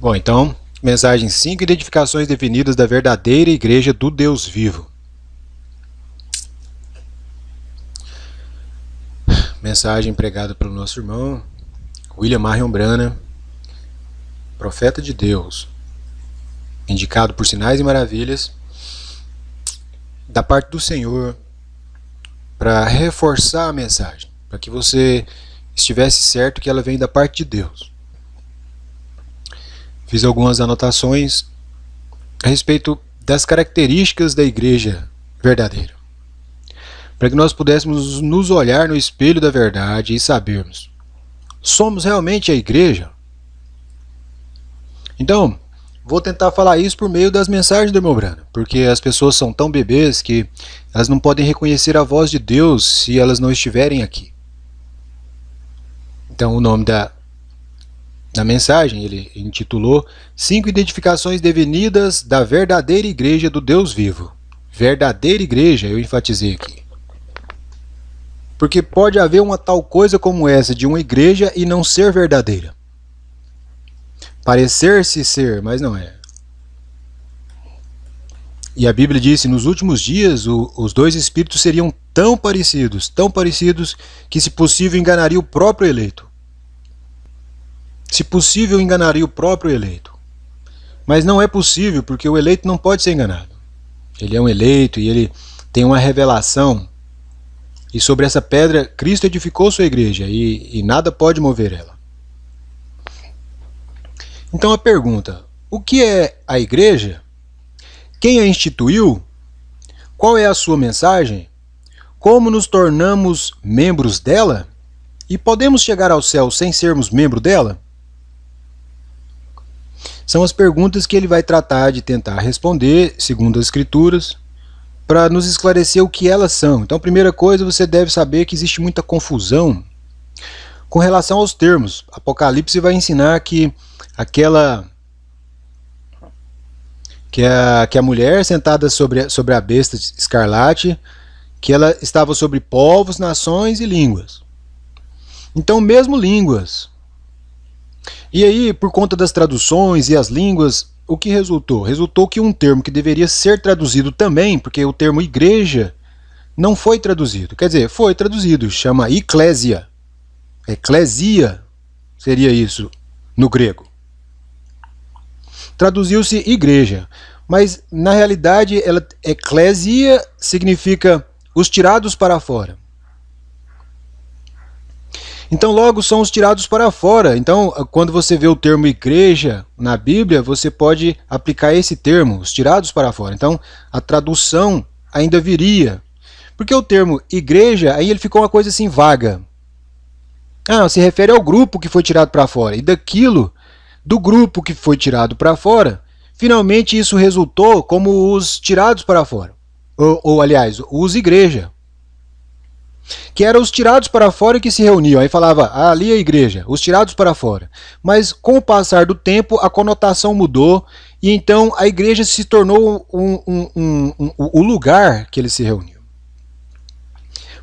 Bom, então, mensagem 5, identificações definidas da verdadeira igreja do Deus vivo. Mensagem pregada pelo nosso irmão William Marion Branham, profeta de Deus, indicado por sinais e maravilhas da parte do Senhor para reforçar a mensagem, para que você estivesse certo que ela vem da parte de Deus. Fiz algumas anotações a respeito das características da igreja verdadeira, para que nós pudéssemos nos olhar no espelho da verdade e sabermos: somos realmente a igreja? Então, vou tentar falar isso por meio das mensagens do irmão Branham, porque as pessoas são tão bebês que elas não podem reconhecer a voz de Deus se elas não estiverem aqui. Então, o nome da mensagem, ele intitulou 5 identificações definidas da verdadeira igreja do Deus vivo. Verdadeira igreja, eu enfatizei aqui. Porque pode haver uma tal coisa como essa de uma igreja e não ser verdadeira. Parecer-se ser, mas não é. E a Bíblia disse: nos últimos dias os dois espíritos seriam tão parecidos, que se possível enganaria o próprio eleito. Se possível enganaria o próprio eleito. Mas não é possível, porque o eleito não pode ser enganado. Ele é um eleito e ele tem uma revelação. E sobre essa pedra Cristo edificou sua igreja e nada pode mover ela. Então a pergunta: o que é a igreja? Quem a instituiu? Qual é a sua mensagem? Como nos tornamos membros dela? E podemos chegar ao céu sem sermos membro dela? São as perguntas que ele vai tratar de tentar responder, segundo as Escrituras, para nos esclarecer o que elas são. Então, a primeira coisa, você deve saber que existe muita confusão com relação aos termos. Apocalipse vai ensinar que a mulher sentada sobre a besta escarlate, que ela estava sobre povos, nações e línguas. Então, mesmo línguas. E aí, por conta das traduções e as línguas, o que resultou? Resultou que um termo que deveria ser traduzido também, porque o termo igreja não foi traduzido. Quer dizer, foi traduzido, chama eclésia. Eclésia seria isso no grego. Traduziu-se igreja, mas na realidade eclésia significa os tirados para fora. Então logo são os tirados para fora. Então quando você vê o termo igreja na Bíblia, você pode aplicar esse termo, os tirados para fora. Então a tradução ainda viria. Porque o termo igreja, aí ele ficou uma coisa assim vaga. Se refere ao grupo que foi tirado para fora. E do grupo que foi tirado para fora, finalmente isso resultou como os tirados para fora. Aliás, os igreja. Que eram os tirados para fora que se reuniam. Aí falava, ali é a igreja, os tirados para fora. Mas com o passar do tempo, a conotação mudou e então a igreja se tornou o lugar que eles se reuniam.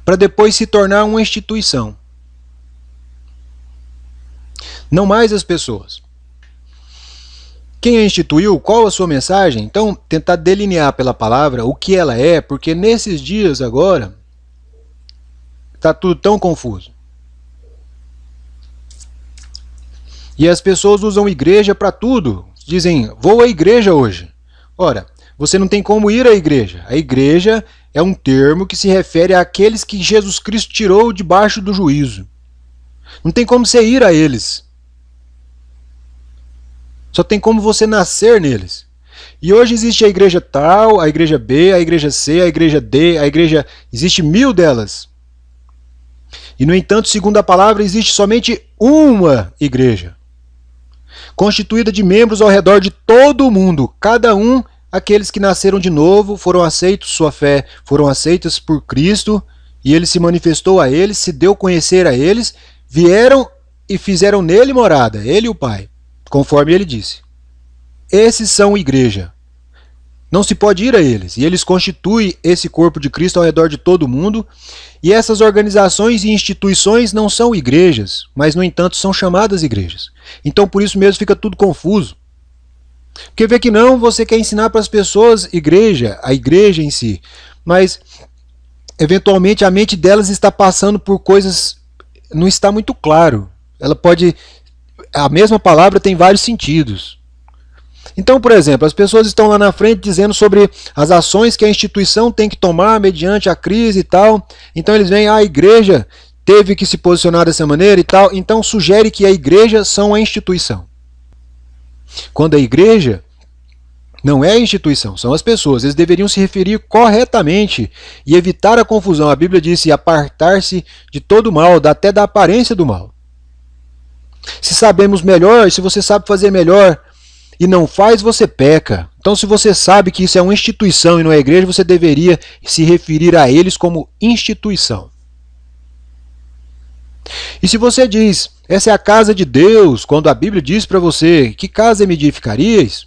Para depois se tornar uma instituição. Não mais as pessoas. Quem a instituiu? Qual a sua mensagem? Então, tentar delinear pela palavra o que ela é, porque nesses dias agora está tudo tão confuso. E as pessoas usam igreja para tudo. Dizem, vou à igreja hoje. Ora, você não tem como ir à igreja. A igreja é um termo que se refere àqueles que Jesus Cristo tirou debaixo do juízo. Não tem como você ir a eles. Só tem como você nascer neles. E hoje existe a igreja tal, a igreja B, a igreja C, a igreja D, a igreja... Existe 1000 delas. E, no entanto, segundo a palavra, existe somente uma igreja, constituída de membros ao redor de todo o mundo. Cada um, aqueles que nasceram de novo, foram aceitos, sua fé foram aceitas por Cristo, e ele se manifestou a eles, se deu a conhecer a eles, vieram e fizeram nele morada, ele e o Pai, conforme ele disse. Esses são igreja. Não se pode ir a eles, e eles constituem esse corpo de Cristo ao redor de todo o mundo, e essas organizações e instituições não são igrejas, mas no entanto são chamadas igrejas. Então por isso mesmo fica tudo confuso. Porque vê que não, você quer ensinar para as pessoas igreja, a igreja em si, mas eventualmente a mente delas está passando por coisas, não está muito claro. Ela pode, a mesma palavra tem vários sentidos. Então, por exemplo, as pessoas estão lá na frente dizendo sobre as ações que a instituição tem que tomar mediante a crise e tal. Então eles veem, a igreja teve que se posicionar dessa maneira e tal. Então sugere que a igreja são a instituição. Quando a igreja não é a instituição, são as pessoas. Eles deveriam se referir corretamente e evitar a confusão. A Bíblia diz apartar-se de todo mal, até da aparência do mal. Se sabemos melhor, se você sabe fazer melhor e não faz, você peca. Então, se você sabe que isso é uma instituição e não é igreja, você deveria se referir a eles como instituição. E se você diz, essa é a casa de Deus, quando a Bíblia diz para você, que casa me edificarias?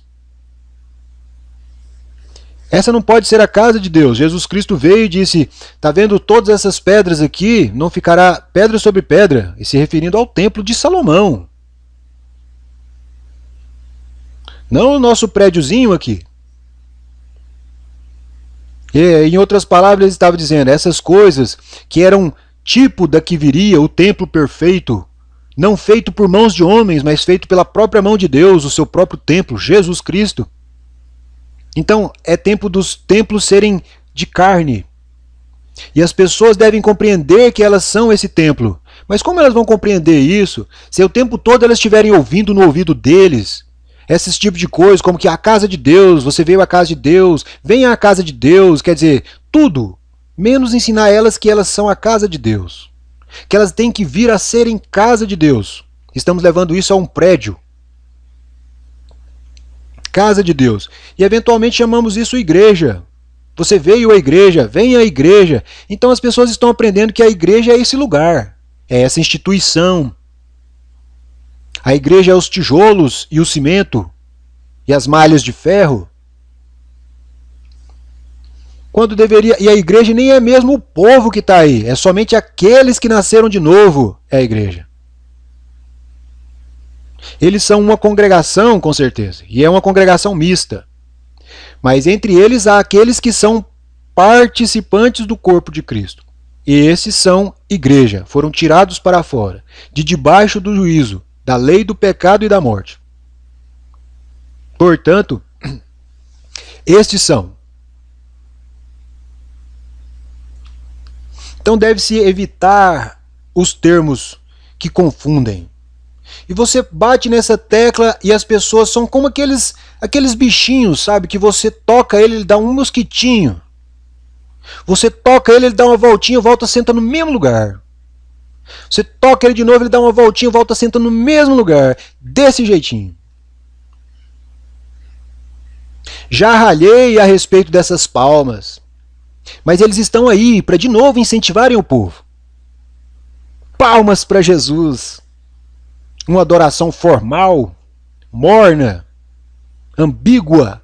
Essa não pode ser a casa de Deus. Jesus Cristo veio e disse, está vendo todas essas pedras aqui? Não ficará pedra sobre pedra, e se referindo ao templo de Salomão. Não o nosso prédiozinho aqui. E, em outras palavras, ele estava dizendo, essas coisas que eram tipo da que viria o templo perfeito, não feito por mãos de homens, mas feito pela própria mão de Deus, o seu próprio templo, Jesus Cristo. Então, é tempo dos templos serem de carne. E as pessoas devem compreender que elas são esse templo. Mas como elas vão compreender isso se o tempo todo elas estiverem ouvindo no ouvido deles esses tipos de coisas, como que a casa de Deus, você veio à casa de Deus, venha à casa de Deus, quer dizer, tudo, menos ensinar elas que elas são a casa de Deus. Que elas têm que vir a serem casa de Deus. Estamos levando isso a um prédio. Casa de Deus. E eventualmente chamamos isso igreja. Você veio à igreja, venha à igreja. Então as pessoas estão aprendendo que a igreja é esse lugar, é essa instituição. A igreja é os tijolos e o cimento e as malhas de ferro. Quando deveria. E a igreja nem é mesmo o povo que está aí, é somente aqueles que nasceram de novo, é a igreja. Eles são uma congregação, com certeza, e é uma congregação mista. Mas entre eles há aqueles que são participantes do corpo de Cristo. E esses são igreja, foram tirados para fora, de debaixo do juízo, da lei do pecado e da morte. Portanto, estes são. Então deve-se evitar os termos que confundem. E você bate nessa tecla e as pessoas são como aqueles bichinhos, sabe? Que você toca ele dá um mosquitinho. Você toca ele dá uma voltinha, volta, senta no mesmo lugar. Você toca ele de novo, ele dá uma voltinha, volta, senta no mesmo lugar. Desse jeitinho. Já ralhei a respeito dessas palmas. Mas eles estão aí para de novo incentivarem o povo. Palmas para Jesus. Uma adoração formal, morna, ambígua.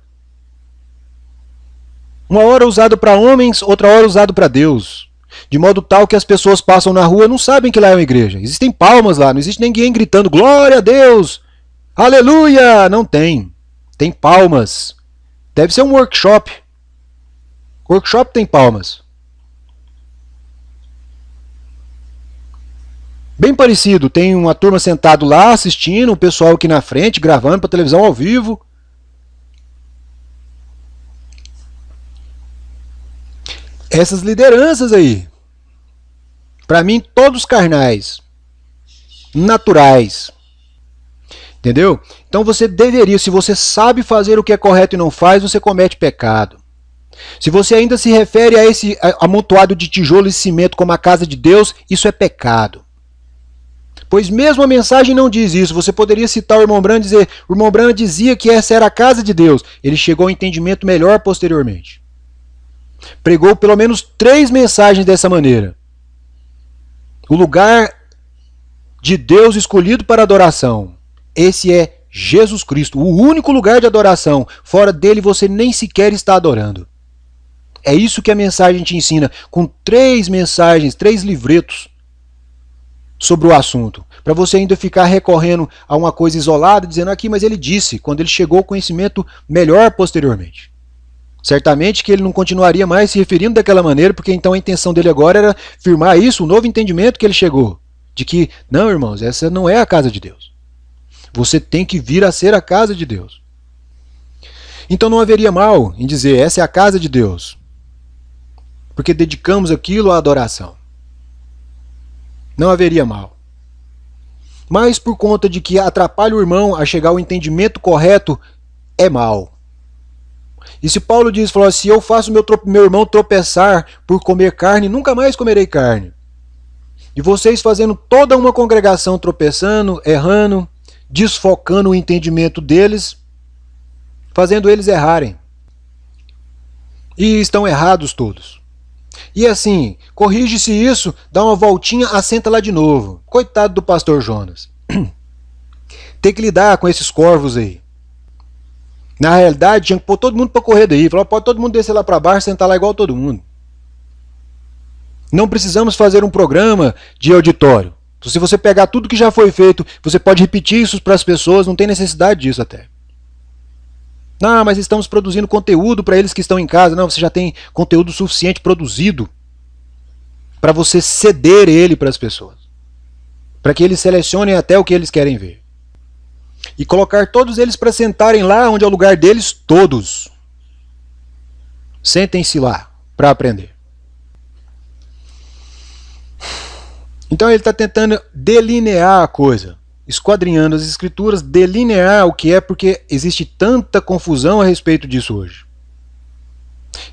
Uma hora usado para homens, outra hora usado para Deus. De modo tal que as pessoas passam na rua e não sabem que lá é uma igreja. Existem palmas lá, não existe ninguém gritando glória a Deus, aleluia. Não tem. Tem palmas. Deve ser um workshop. Workshop tem palmas. Bem parecido, tem uma turma sentado lá assistindo, o pessoal aqui na frente gravando para televisão ao vivo. Essas lideranças aí, para mim todos carnais, naturais. Entendeu? Então você deveria, se você sabe fazer o que é correto e não faz, você comete pecado. Se você ainda se refere a esse amontoado de tijolo e cimento como a casa de Deus, isso é pecado. Pois mesmo a mensagem não diz isso. Você poderia citar o irmão Branham e dizer, o irmão Branham dizia que essa era a casa de Deus. Ele chegou a um entendimento melhor posteriormente. Pregou pelo menos 3 mensagens dessa maneira. O lugar de Deus escolhido para adoração. Esse é Jesus Cristo, o único lugar de adoração. Fora dele você nem sequer está adorando. É isso que a mensagem te ensina, com 3 mensagens, 3 livretos. sobre o assunto, para você ainda ficar recorrendo a uma coisa isolada, dizendo aqui, mas ele disse, quando ele chegou ao conhecimento melhor posteriormente. Certamente que ele não continuaria mais se referindo daquela maneira, porque então a intenção dele agora era firmar isso, o novo entendimento que ele chegou, de que, não, irmãos, essa não é a casa de Deus. Você tem que vir a ser a casa de Deus. Então não haveria mal em dizer, essa é a casa de Deus, porque dedicamos aquilo à adoração. Não haveria mal. Mas por conta de que atrapalha o irmão a chegar ao entendimento correto, é mal. E se Paulo diz, falou, se eu faço meu irmão tropeçar por comer carne, nunca mais comerei carne. E vocês fazendo toda uma congregação tropeçando, errando, desfocando o entendimento deles, fazendo eles errarem. E estão errados todos. E assim, corrige-se isso, dá uma voltinha, assenta lá de novo. Coitado do pastor Jonas. Tem que lidar com esses corvos aí. Na realidade, tinha que pôr todo mundo para correr daí. Falar, pode todo mundo descer lá para baixo, sentar lá igual todo mundo. Não precisamos fazer um programa de auditório. Se você pegar tudo que já foi feito, você pode repetir isso para as pessoas, não tem necessidade disso até. Não, mas estamos produzindo conteúdo para eles que estão em casa. Não, você já tem conteúdo suficiente produzido para você ceder ele para as pessoas. Para que eles selecionem até o que eles querem ver. E colocar todos eles para sentarem lá onde é o lugar deles, todos. Sentem-se lá para aprender. Então ele está tentando delinear a coisa. Esquadrinhando as escrituras, delinear o que é, porque existe tanta confusão a respeito disso hoje.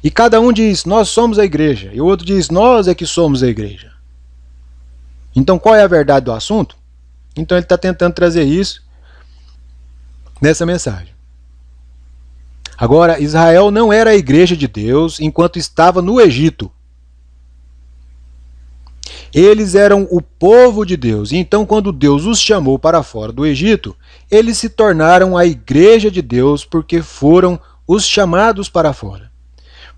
E cada um diz, nós somos a igreja, e o outro diz, nós é que somos a igreja. Então qual é a verdade do assunto? Então ele está tentando trazer isso nessa mensagem. Agora, Israel não era a igreja de Deus enquanto estava no Egito. Eles eram o povo de Deus. E então, quando Deus os chamou para fora do Egito, eles se tornaram a igreja de Deus porque foram os chamados para fora.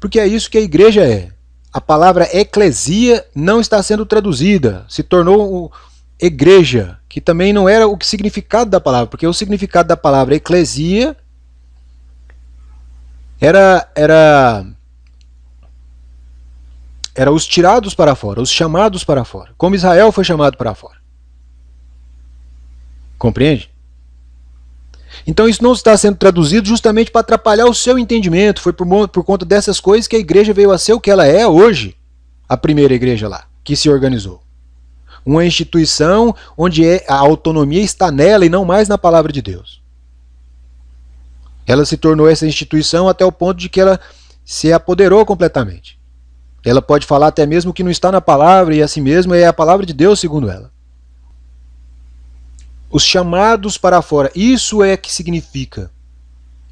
Porque é isso que a igreja é. A palavra eclesia não está sendo traduzida. Se tornou igreja, que também não era o significado da palavra, porque o significado da palavra eclesia era os tirados para fora, os chamados para fora, como Israel foi chamado para fora. Compreende? Então isso não está sendo traduzido justamente para atrapalhar o seu entendimento. Foi por conta dessas coisas que a igreja veio a ser o que ela é hoje, a primeira igreja lá, que se organizou. Uma instituição onde a autonomia está nela e não mais na palavra de Deus. Ela se tornou essa instituição até o ponto de que ela se apoderou completamente. Ela pode falar até mesmo que não está na palavra, e assim mesmo é a palavra de Deus segundo ela. Os chamados para fora, isso é que significa.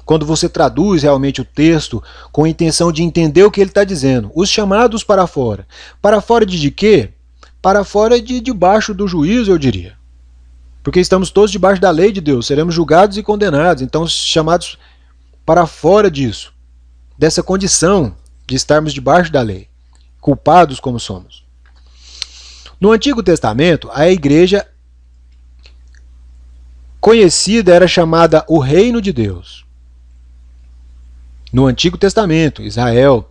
Quando você traduz realmente o texto com a intenção de entender o que ele está dizendo. Os chamados para fora. Para fora de quê? Para fora de debaixo do juízo, eu diria. Porque estamos todos debaixo da lei de Deus, seremos julgados e condenados. Então, chamados para fora disso. Dessa condição de estarmos debaixo da lei. Culpados como somos. No Antigo Testamento, a igreja conhecida era chamada o Reino de Deus. No Antigo Testamento, Israel,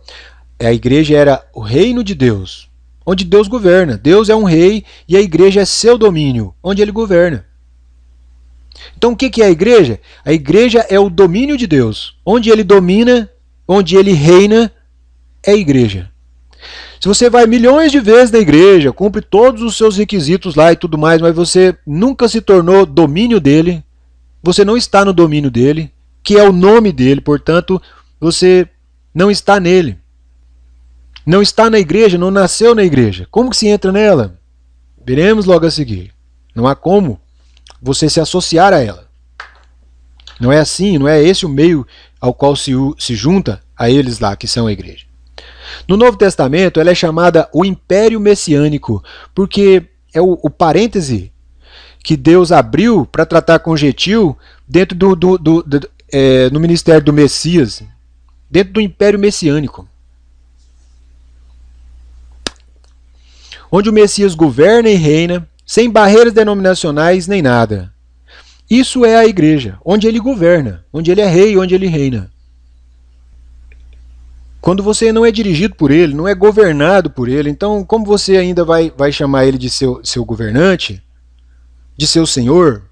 a igreja era o Reino de Deus, onde Deus governa. Deus é um rei e a igreja é seu domínio, onde ele governa. Então o que é a igreja? A igreja é o domínio de Deus. Onde ele domina, onde ele reina, é a igreja. Se você vai milhões de vezes na igreja, cumpre todos os seus requisitos lá e tudo mais, mas você nunca se tornou domínio dele, você não está no domínio dele, que é o nome dele, portanto, você não está nele. Não está na igreja, não nasceu na igreja. Como que se entra nela? Veremos logo a seguir. Não há como você se associar a ela. Não é assim, não é esse o meio ao qual se junta a eles lá, que são a igreja. No Novo Testamento, ela é chamada o Império Messiânico, porque é o parêntese que Deus abriu para tratar com gentil dentro no ministério do Messias, dentro do Império Messiânico. Onde o Messias governa e reina, sem barreiras denominacionais nem nada. Isso é a igreja, onde ele governa, onde ele é rei, onde ele reina. Quando você não é dirigido por ele, não é governado por ele, então como você ainda vai chamar ele de seu governante, de seu senhor?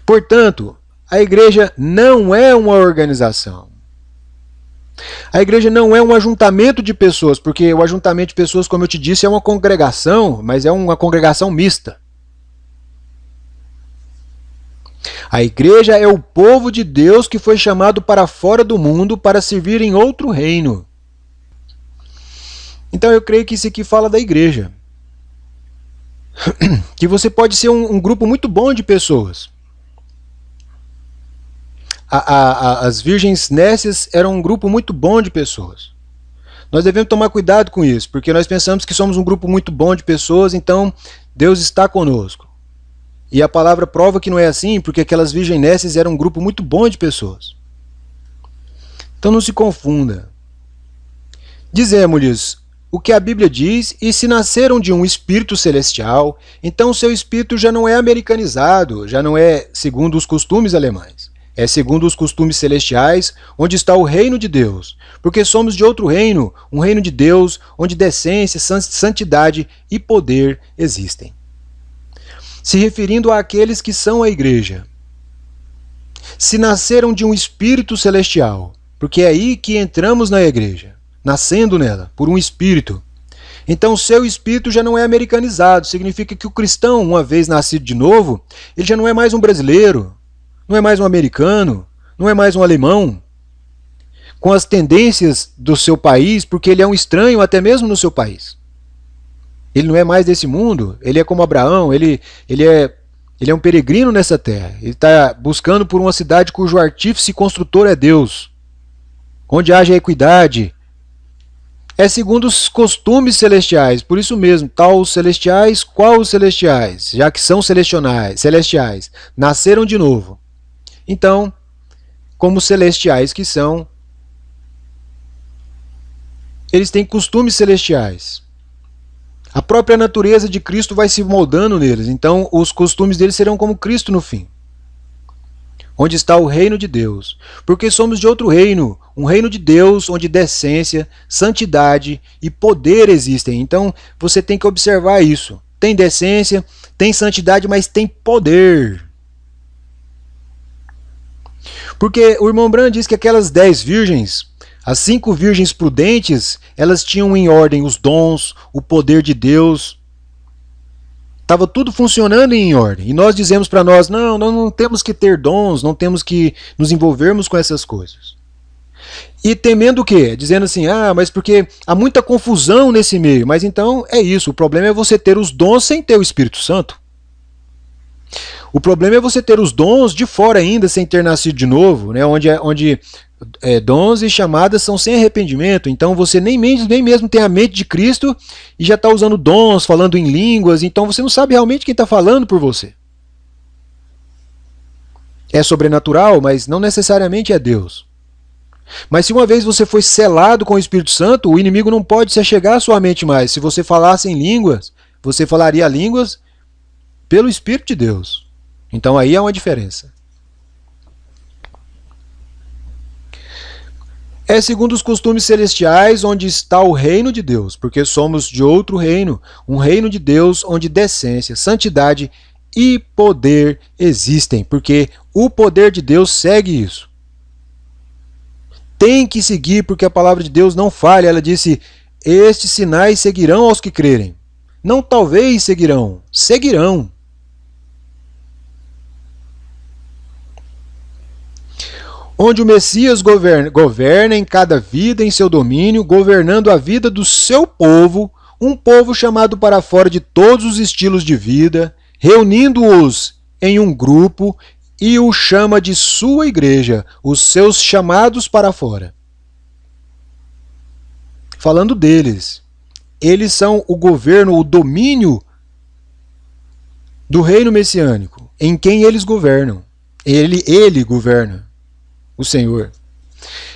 Portanto, a igreja não é uma organização. A igreja não é um ajuntamento de pessoas, porque o ajuntamento de pessoas, como eu te disse, é uma congregação, mas é uma congregação mista. A igreja é o povo de Deus que foi chamado para fora do mundo para servir em outro reino. Então eu creio que isso aqui fala da igreja. Que você pode ser um grupo muito bom de pessoas. As virgens nécias eram um grupo muito bom de pessoas. Nós devemos tomar cuidado com isso, porque nós pensamos que somos um grupo muito bom de pessoas, então Deus está conosco. E a palavra prova que não é assim, porque aquelas virgens nécias eram um grupo muito bom de pessoas. Então não se confunda. Dizemos-lhes o que a Bíblia diz, e se nasceram de um espírito celestial, então o seu espírito já não é americanizado, já não é segundo os costumes alemães. É segundo os costumes celestiais, onde está o reino de Deus. Porque somos de outro reino, um reino de Deus, onde decência, santidade e poder existem. Se referindo àqueles que são a igreja. Se nasceram de um espírito celestial, porque é aí que entramos na igreja, nascendo nela, por um espírito. Então seu espírito já não é americanizado, significa que o cristão, uma vez nascido de novo, ele já não é mais um brasileiro, não é mais um americano, não é mais um alemão, com as tendências do seu país, porque ele é um estranho até mesmo no seu país. Ele não é mais desse mundo, ele é como Abraão, ele é um peregrino nessa terra. Ele está buscando por uma cidade cujo artífice e construtor é Deus, onde haja equidade. É segundo os costumes celestiais, por isso mesmo, tal os celestiais, qual os celestiais, já que são celestiais, nasceram de novo. Então, como celestiais que são, eles têm costumes celestiais. A própria natureza de Cristo vai se moldando neles, então os costumes deles serão como Cristo no fim. Onde está o reino de Deus? Porque somos de outro reino, um reino de Deus onde decência, santidade e poder existem. Então você tem que observar isso. Tem decência, tem santidade, mas tem poder. Porque o irmão Branham diz que aquelas 10 virgens, as 5 virgens prudentes, elas tinham em ordem os dons, o poder de Deus. Estava tudo funcionando em ordem. E nós dizemos para nós, não, nós não temos que ter dons, não temos que nos envolvermos com essas coisas. E temendo o quê? Dizendo assim, mas porque há muita confusão nesse meio. Mas então é isso, o problema é você ter os dons sem ter o Espírito Santo. O problema é você ter os dons de fora ainda, sem ter nascido de novo, né? onde dons e chamadas são sem arrependimento. Então você nem mesmo tem a mente de Cristo e já está usando dons, falando em línguas. Então você não sabe realmente quem está falando por você. É sobrenatural, mas não necessariamente é Deus. Mas se uma vez você foi selado com o Espírito Santo, o inimigo não pode se achegar à sua mente mais. Se você falasse em línguas, você falaria línguas pelo Espírito de Deus. Então aí há uma diferença. É segundo os costumes celestiais onde está o reino de Deus, porque somos de outro reino, um reino de Deus onde decência, santidade e poder existem, porque o poder de Deus segue isso. Tem que seguir, porque a palavra de Deus não falha. Ela disse, estes sinais seguirão aos que crerem. Não talvez seguirão, seguirão. Onde o Messias governa em cada vida em seu domínio, governando a vida do seu povo, um povo chamado para fora de todos os estilos de vida, reunindo-os em um grupo e o chama de sua igreja, os seus chamados para fora. Falando deles, eles são o governo, o domínio do reino messiânico, em quem eles governam. Ele governa. O Senhor.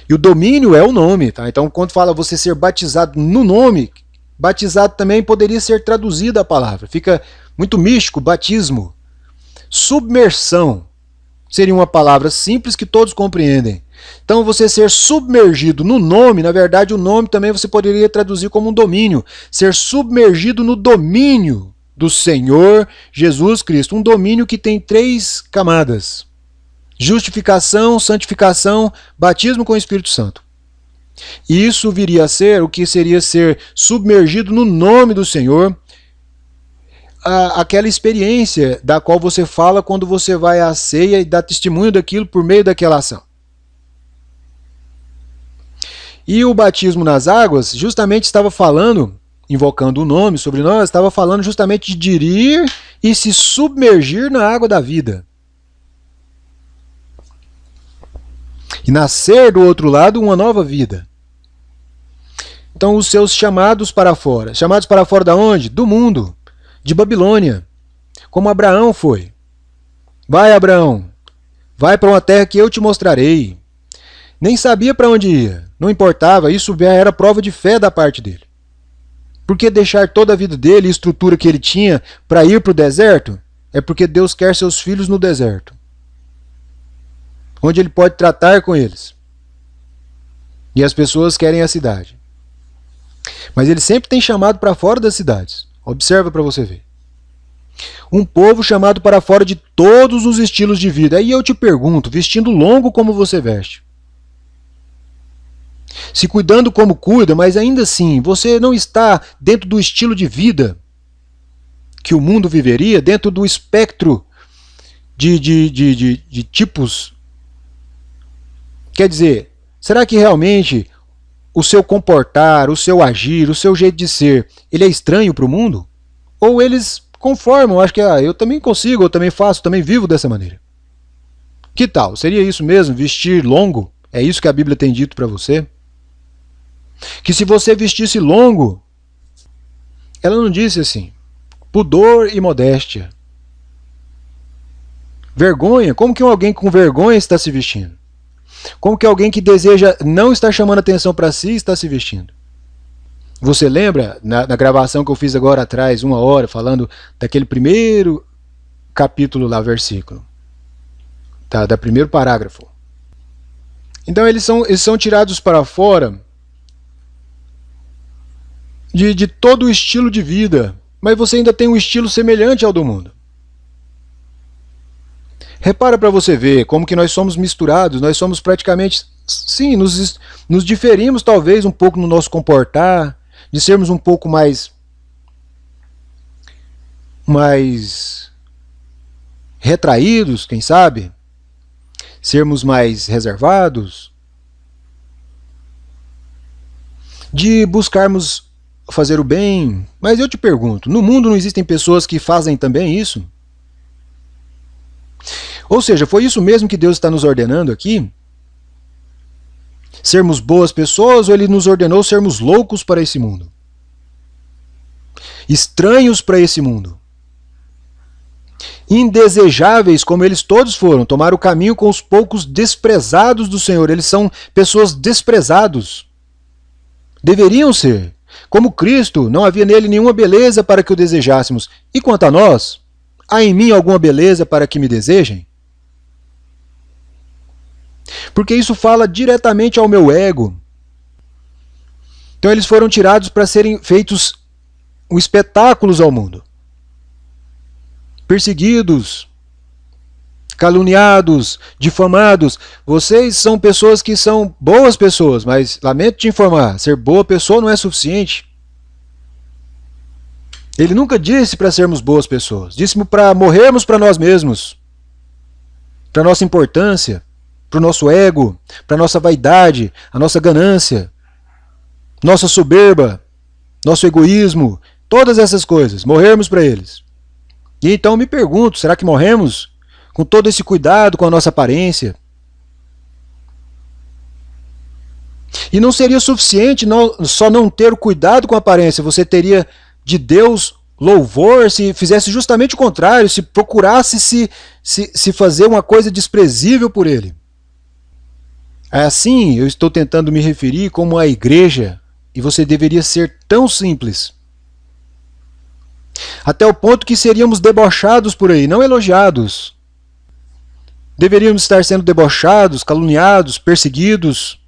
E o domínio é o nome, tá? Então, quando fala você ser batizado no nome, Batizado também poderia ser traduzida a palavra. Fica muito místico, batismo. Submersão seria uma palavra simples que todos compreendem. Então você ser submergido no nome, na verdade o nome também você poderia traduzir como um domínio. Ser submergido no domínio do Senhor Jesus Cristo. Um domínio que tem 3 camadas. Justificação, santificação, batismo com o Espírito Santo. E isso viria a ser o que seria ser submergido no nome do Senhor, aquela experiência da qual você fala quando você vai à ceia e dá testemunho daquilo por meio daquela ação. E o batismo nas águas justamente estava falando, invocando o nome sobre nós, estava falando justamente de ir e se submergir na água da vida. E nascer do outro lado uma nova vida. Então os seus chamados para fora. Chamados para fora da onde? Do mundo. De Babilônia. Como Abraão foi. Vai, Abraão. Vai para uma terra que eu te mostrarei. Nem sabia para onde ia. Não importava. Isso era prova de fé da parte dele. Por que deixar toda a vida dele e a estrutura que ele tinha para ir para o deserto? É porque Deus quer seus filhos no deserto. Onde ele pode tratar com eles. E as pessoas querem a cidade. Mas ele sempre tem chamado para fora das cidades. Observa para você ver. Um povo chamado para fora de todos os estilos de vida. Aí eu te pergunto, vestindo longo como você veste. Se cuidando como cuida, mas ainda assim, você não está dentro do estilo de vida que o mundo viveria, dentro do espectro de tipos. Quer dizer, será que realmente o seu comportar, o seu agir, o seu jeito de ser, ele é estranho para o mundo? Ou eles conformam, acho que eu também consigo, eu também faço, eu também vivo dessa maneira. Que tal? Seria isso mesmo, vestir longo? É isso que a Bíblia tem dito para você? Que se você vestisse longo, ela não disse assim, pudor e modéstia. Vergonha, como que alguém com vergonha está se vestindo? Como que alguém que deseja não estar chamando atenção para si está se vestindo? Você lembra, na gravação que eu fiz agora atrás, 1 hora, falando daquele primeiro capítulo lá, versículo? Da primeiro parágrafo. Então eles são tirados para fora de todo o estilo de vida, mas você ainda tem um estilo semelhante ao do mundo. Repara para você ver como que nós somos misturados, nós somos praticamente, sim, nos diferimos talvez um pouco no nosso comportar, de sermos um pouco mais retraídos, quem sabe? Sermos mais reservados, de buscarmos fazer o bem. Mas eu te pergunto, no mundo não existem pessoas que fazem também isso? Ou seja, foi isso mesmo que Deus está nos ordenando aqui? Sermos boas pessoas ou Ele nos ordenou sermos loucos para esse mundo? Estranhos para esse mundo? Indesejáveis como eles todos foram, tomar o caminho com os poucos desprezados do Senhor. Eles são pessoas desprezados. Deveriam ser. Como Cristo, não havia nele nenhuma beleza para que o desejássemos. E quanto a nós, há em mim alguma beleza para que me desejem? Porque isso fala diretamente ao meu ego. Então eles foram tirados para serem feitos espetáculos ao mundo. Perseguidos, caluniados, difamados. Vocês são pessoas que são boas pessoas, mas lamento te informar, ser boa pessoa não é suficiente. Ele nunca disse para sermos boas pessoas, disse para morrermos para nós mesmos, para nossa importância, para o nosso ego, para a nossa vaidade, a nossa ganância, nossa soberba, nosso egoísmo, todas essas coisas, morrermos para eles. E então me pergunto, será que morremos com todo esse cuidado com a nossa aparência? E não seria suficiente só não ter cuidado com a aparência, você teria de Deus louvor se fizesse justamente o contrário, se procurasse se fazer uma coisa desprezível por Ele. Assim, eu estou tentando me referir como a igreja e você deveria ser tão simples. Até o ponto que seríamos debochados por aí, não elogiados. Deveríamos estar sendo debochados, caluniados, perseguidos.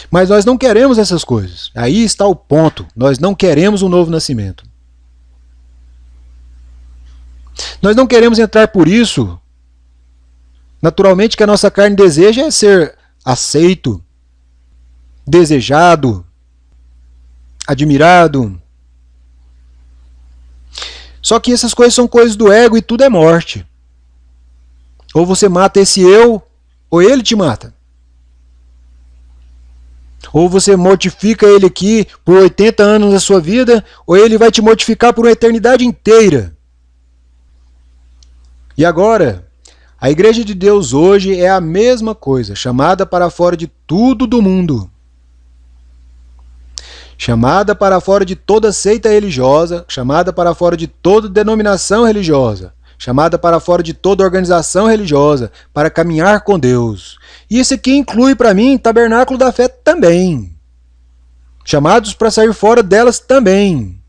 Mas nós não queremos essas coisas. Aí está o ponto. Nós não queremos um novo nascimento. Nós não queremos entrar por isso. Naturalmente, que a nossa carne deseja é ser aceito, desejado, admirado. Só que essas coisas são coisas do ego e tudo é morte. Ou você mata esse eu, ou ele te mata. Ou você mortifica ele aqui por 80 anos da sua vida, ou ele vai te mortificar por uma eternidade inteira. E agora, a Igreja de Deus hoje é a mesma coisa, chamada para fora de tudo do mundo. Chamada para fora de toda seita religiosa, chamada para fora de toda denominação religiosa, chamada para fora de toda organização religiosa, para caminhar com Deus. E isso aqui inclui para mim Tabernáculo da Fé também. Chamados para sair fora delas também,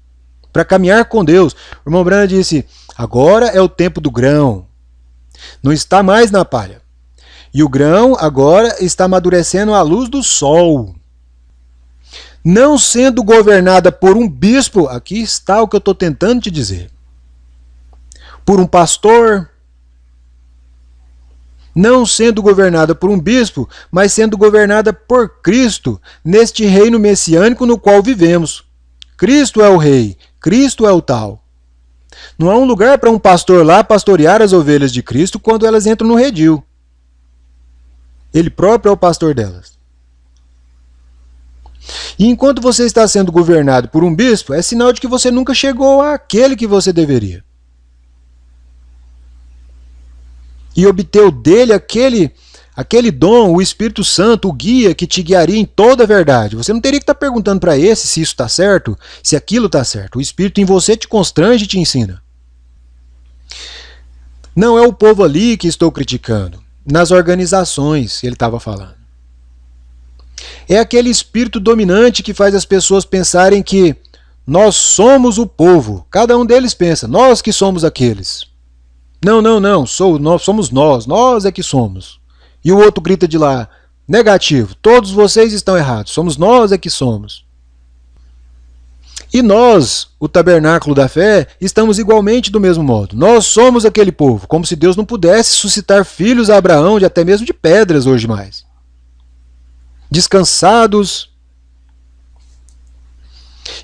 para caminhar com Deus. O irmão Branham disse, agora é o tempo do grão, não está mais na palha. E o grão agora está amadurecendo à luz do sol. Não sendo governada por um bispo, aqui está o que eu estou tentando te dizer, por um pastor, não sendo governada por um bispo, mas sendo governada por Cristo, neste reino messiânico no qual vivemos. Cristo é o rei, Cristo é o tal. Não há um lugar para um pastor lá pastorear as ovelhas de Cristo quando elas entram no redil. Ele próprio é o pastor delas. E enquanto você está sendo governado por um bispo, é sinal de que você nunca chegou àquele que você deveria. E obteu dele aquele dom, o Espírito Santo, o guia que te guiaria em toda a verdade. Você não teria que estar perguntando para esse se isso está certo, se aquilo está certo. O Espírito em você te constrange e te ensina. Não é o povo ali que estou criticando, nas organizações ele estava falando. É aquele espírito dominante que faz as pessoas pensarem que nós somos o povo. Cada um deles pensa, nós que somos aqueles. Não, somos nós é que somos. E o outro grita de lá, negativo, todos vocês estão errados, somos nós é que somos. E nós, o Tabernáculo da Fé, estamos igualmente do mesmo modo. Nós somos aquele povo, como se Deus não pudesse suscitar filhos a Abraão, de até mesmo de pedras hoje mais. Descansados,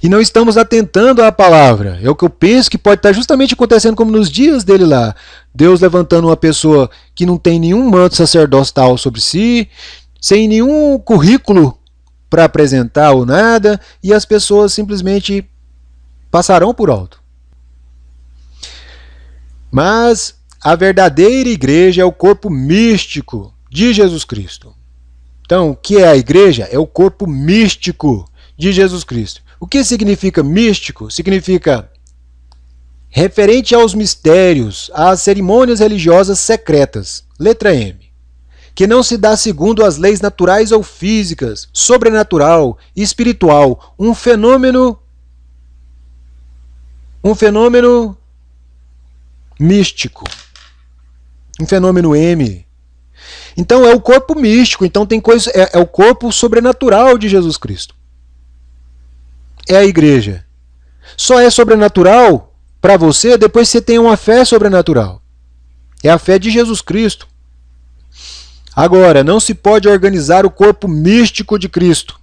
e não estamos atentando à palavra. É o que eu penso que pode estar justamente acontecendo como nos dias dele lá. Deus levantando uma pessoa que não tem nenhum manto sacerdotal sobre si, sem nenhum currículo para apresentar ou nada, e as pessoas simplesmente passarão por alto. Mas a verdadeira igreja é o corpo místico de Jesus Cristo. Então, o que é a igreja? É o corpo místico de Jesus Cristo. O que significa místico? Significa referente aos mistérios, às cerimônias religiosas secretas. Letra M. Que não se dá segundo as leis naturais ou físicas, sobrenatural, espiritual, um fenômeno místico. Um fenômeno M. Então é o corpo místico, então tem coisa, é o corpo sobrenatural de Jesus Cristo. É a igreja. Só é sobrenatural para você depois que você tem uma fé sobrenatural. É a fé de Jesus Cristo. Agora, não se pode organizar o corpo místico de Cristo.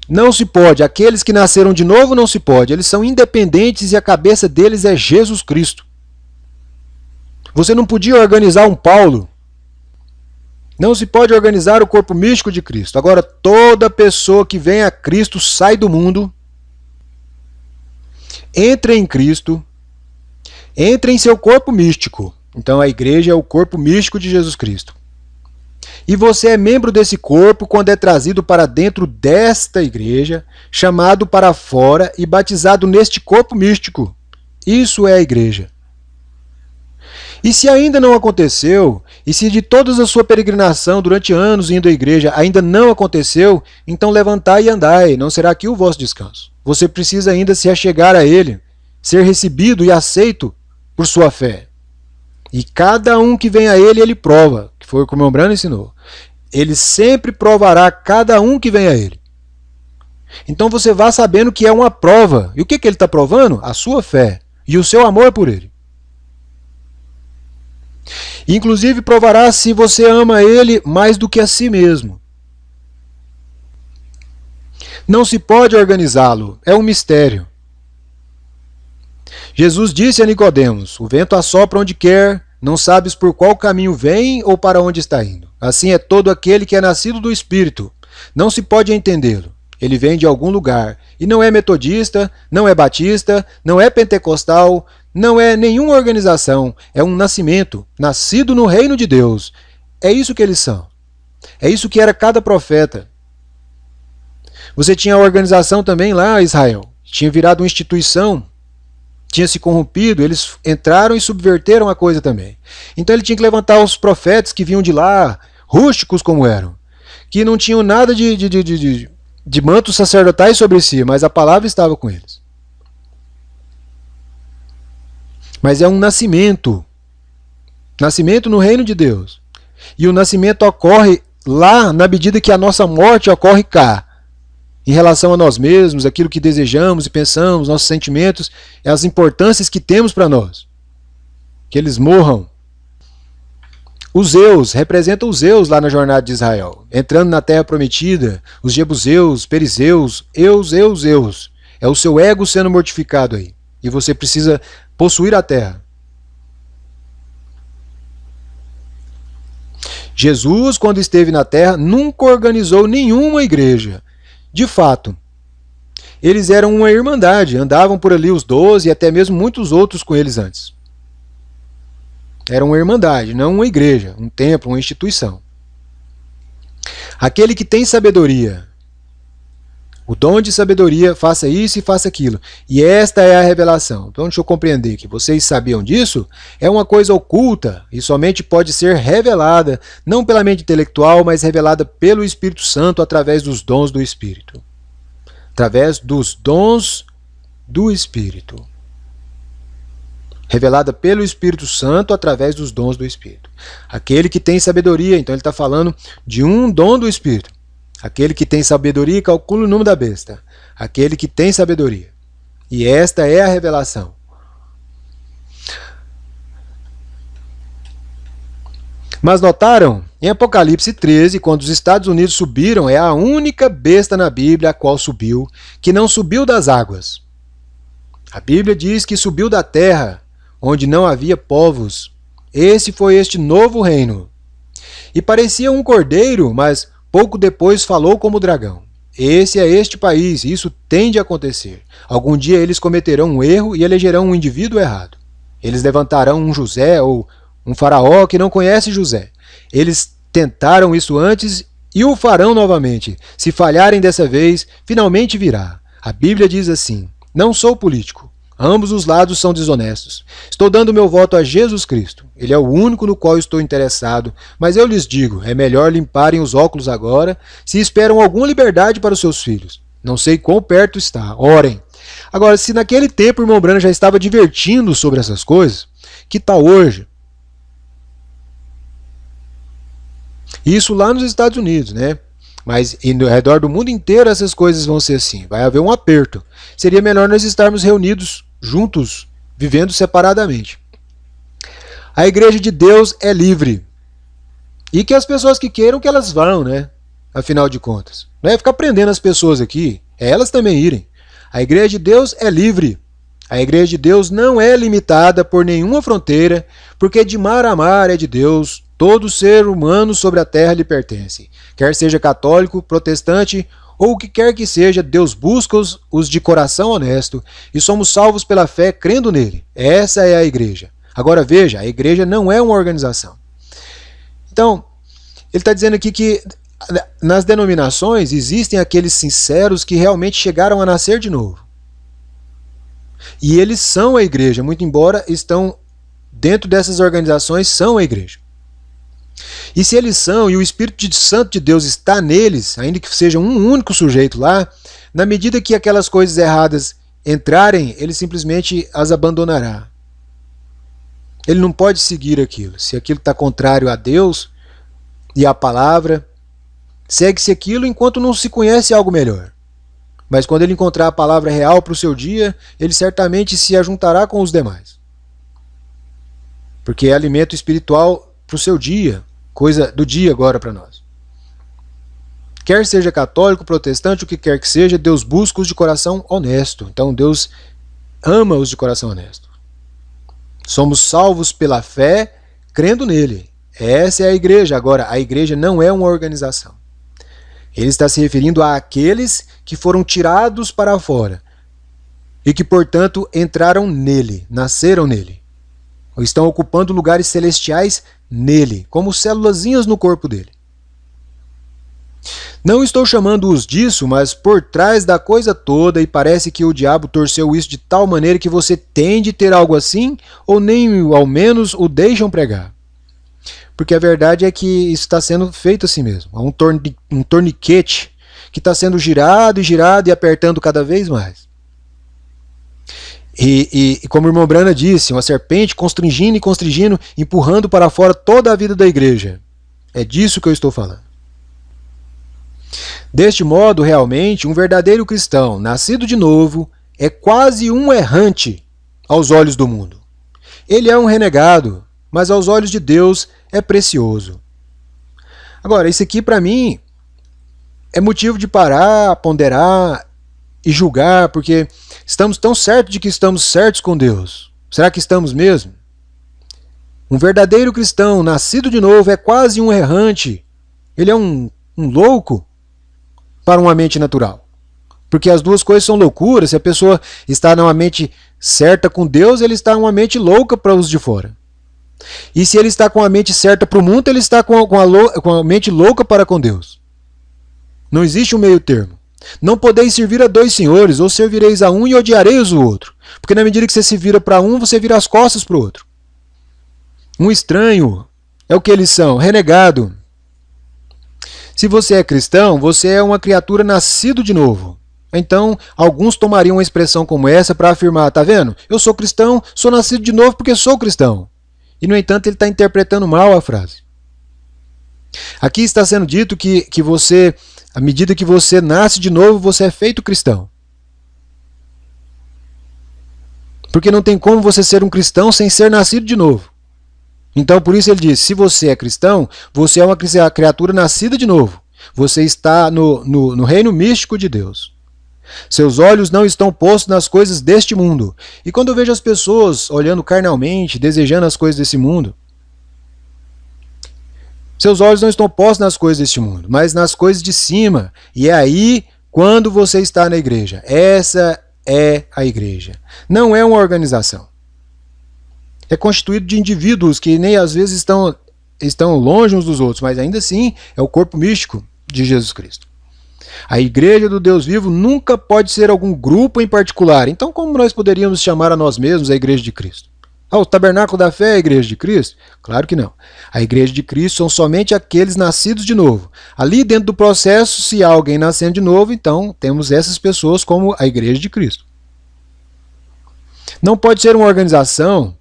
Não se pode. Aqueles que nasceram de novo não se pode. Eles são independentes e a cabeça deles é Jesus Cristo. Você não podia organizar um Paulo. Não se pode organizar o corpo místico de Cristo. Agora, toda pessoa que vem a Cristo sai do mundo, entra em Cristo, entra em seu corpo místico. Então a igreja é o corpo místico de Jesus Cristo. E você é membro desse corpo quando é trazido para dentro desta igreja, chamado para fora e batizado neste corpo místico. Isso é a igreja. E se ainda não aconteceu, e se de toda a sua peregrinação durante anos indo à igreja ainda não aconteceu, então levantai e andai, não será aqui o vosso descanso. Você precisa ainda se achegar a Ele, ser recebido e aceito por sua fé. E cada um que vem a Ele, Ele prova, que foi o que o Membrana ensinou. Ele sempre provará cada um que vem a Ele. Então você vá sabendo que é uma prova. E o que Ele está provando? A sua fé e o seu amor por Ele. Inclusive provará se você ama Ele mais do que a si mesmo. Não se pode organizá-lo, é um mistério. Jesus disse a Nicodemos: o vento assopra onde quer, não sabes por qual caminho vem ou para onde está indo. Assim é todo aquele que é nascido do Espírito. Não se pode entendê-lo. Ele vem de algum lugar, e não é metodista, não é batista, não é pentecostal, não é nenhuma organização, é um nascimento, nascido no reino de Deus. É isso que eles são. É isso que era cada profeta. Você tinha a organização também lá, Israel, tinha virado uma instituição, tinha se corrompido, eles entraram e subverteram a coisa também. Então ele tinha que levantar os profetas que vinham de lá, rústicos como eram, que não tinham nada de mantos sacerdotais sobre si, mas a palavra estava com eles. Mas é um nascimento. Nascimento no reino de Deus. E o nascimento ocorre lá na medida que a nossa morte ocorre cá. Em relação a nós mesmos, aquilo que desejamos e pensamos, nossos sentimentos, as importâncias que temos para nós. Que eles morram. Os Zeus, representam os Zeus lá na jornada de Israel. Entrando na terra prometida, os Jebuseus, Perizeus, Eus. É o seu ego sendo mortificado aí. E você precisa possuir a terra. Jesus, quando esteve na terra, nunca organizou nenhuma igreja. De fato, eles eram uma irmandade, andavam por ali os 12 e até mesmo muitos outros com eles antes. Era uma irmandade, não uma igreja, um templo, uma instituição. Aquele que tem sabedoria, o dom de sabedoria, faça isso e faça aquilo. E esta é a revelação. Então deixa eu compreender que vocês sabiam disso. É uma coisa oculta e somente pode ser revelada, não pela mente intelectual, mas revelada pelo Espírito Santo através dos dons do Espírito. Através dos dons do Espírito. Revelada pelo Espírito Santo através dos dons do Espírito. Aquele que tem sabedoria, então ele está falando de um dom do Espírito. Aquele que tem sabedoria, calcula o número da besta. Aquele que tem sabedoria. E esta é a revelação. Mas notaram? Em Apocalipse 13, quando os Estados Unidos subiram, é a única besta na Bíblia a qual subiu, que não subiu das águas. A Bíblia diz que subiu da terra, onde não havia povos. Esse foi este novo reino. E parecia um cordeiro, mas pouco depois falou como dragão. Esse é este país, isso tem de acontecer. Algum dia eles cometerão um erro e elegerão um indivíduo errado. Eles levantarão um José ou um faraó que não conhece José. Eles tentaram isso antes e o farão novamente. Se falharem dessa vez, finalmente virá. A Bíblia diz assim: não sou político. Ambos os lados são desonestos. Estou dando meu voto a Jesus Cristo. Ele é o único no qual estou interessado. Mas eu lhes digo, é melhor limparem os óculos agora, se esperam alguma liberdade para os seus filhos. Não sei quão perto está. Orem. Agora, se naquele tempo o irmão Branham já estava divertindo sobre essas coisas, que tal hoje? Isso lá nos Estados Unidos, né? Mas ao redor do mundo inteiro essas coisas vão ser assim. Vai haver um aperto. Seria melhor nós estarmos reunidos juntos, vivendo separadamente. A igreja de Deus é livre. E que as pessoas que queiram que elas vão, né? Afinal de contas. Não é ficar prendendo as pessoas aqui, é elas também irem. A igreja de Deus é livre. A igreja de Deus não é limitada por nenhuma fronteira, porque de mar a mar é de Deus. Todo ser humano sobre a terra lhe pertence. Quer seja católico, protestante ou o que quer que seja, Deus busca os de coração honesto e somos salvos pela fé crendo nele. Essa é a igreja. Agora veja, a igreja não é uma organização. Então, ele está dizendo aqui que nas denominações existem aqueles sinceros que realmente chegaram a nascer de novo. E eles são a igreja, muito embora estão dentro dessas organizações são a igreja. E se eles são, e o Espírito Santo de Deus está neles, ainda que seja um único sujeito lá, na medida que aquelas coisas erradas entrarem, ele simplesmente as abandonará. Ele não pode seguir aquilo. Se aquilo está contrário a Deus e à palavra, segue-se aquilo enquanto não se conhece algo melhor. Mas quando ele encontrar a palavra real para o seu dia, ele certamente se ajuntará com os demais. Porque é alimento espiritual para o seu dia, coisa do dia agora para nós. Quer seja católico, protestante, o que quer que seja, Deus busca os de coração honesto. Então Deus ama os de coração honesto. Somos salvos pela fé, crendo nele. Essa é a igreja. Agora, a igreja não é uma organização. Ele está se referindo àqueles que foram tirados para fora e que, portanto, entraram nele, nasceram nele. Ou estão ocupando lugares celestiais nele, como célulazinhas no corpo dele. Não estou chamando-os disso, mas por trás da coisa toda, e parece que o diabo torceu isso de tal maneira que você tem de ter algo assim, ou nem ao menos o deixam pregar. Porque a verdade é que isso está sendo feito assim mesmo. Há um torniquete que está sendo girado e girado e apertando cada vez mais. E como o irmão Brana disse, uma serpente constringindo e constringindo, empurrando para fora toda a vida da igreja. É disso que eu estou falando. Deste modo, realmente, um verdadeiro cristão, nascido de novo, é quase um errante aos olhos do mundo. Ele é um renegado, mas aos olhos de Deus é precioso. Agora, isso aqui para mim é motivo de parar, ponderar e julgar, porque estamos tão certos de que estamos certos com Deus. Será que estamos mesmo? Um verdadeiro cristão, nascido de novo, é quase um errante. Ele é um louco para uma mente natural. Porque as duas coisas são loucuras. Se a pessoa está numa mente certa com Deus, ele está numa mente louca para os de fora. E se ele está com a mente certa para o mundo, ele está com a mente louca para com Deus. Não existe um meio termo. Não podeis servir a dois senhores, ou servireis a um e odiareis o outro. Porque na medida que você se vira para um, você vira as costas para o outro. Um estranho é o que eles são, renegado. Se você é cristão, você é uma criatura nascido de novo. Então, alguns tomariam uma expressão como essa para afirmar, tá vendo? Eu sou cristão, sou nascido de novo porque sou cristão. E, no entanto, ele está interpretando mal a frase. Aqui está sendo dito que você, à medida que você nasce de novo, você é feito cristão. Porque não tem como você ser um cristão sem ser nascido de novo. Então, por isso ele diz, se você é cristão, você é uma criatura nascida de novo. Você está no reino místico de Deus. Seus olhos não estão postos nas coisas deste mundo. E quando eu vejo as pessoas olhando carnalmente, desejando as coisas desse mundo, seus olhos não estão postos nas coisas deste mundo, mas nas coisas de cima. E é aí quando você está na igreja. Essa é a igreja. Não é uma organização. É constituído de indivíduos que nem às vezes estão longe uns dos outros, mas ainda assim é o corpo místico de Jesus Cristo. A igreja do Deus vivo nunca pode ser algum grupo em particular. Então, como nós poderíamos chamar a nós mesmos a igreja de Cristo? O tabernáculo da fé é a igreja de Cristo? Claro que não. A igreja de Cristo são somente aqueles nascidos de novo. Ali dentro do processo, se há alguém nascendo de novo, então temos essas pessoas como a igreja de Cristo. Não pode ser uma organização,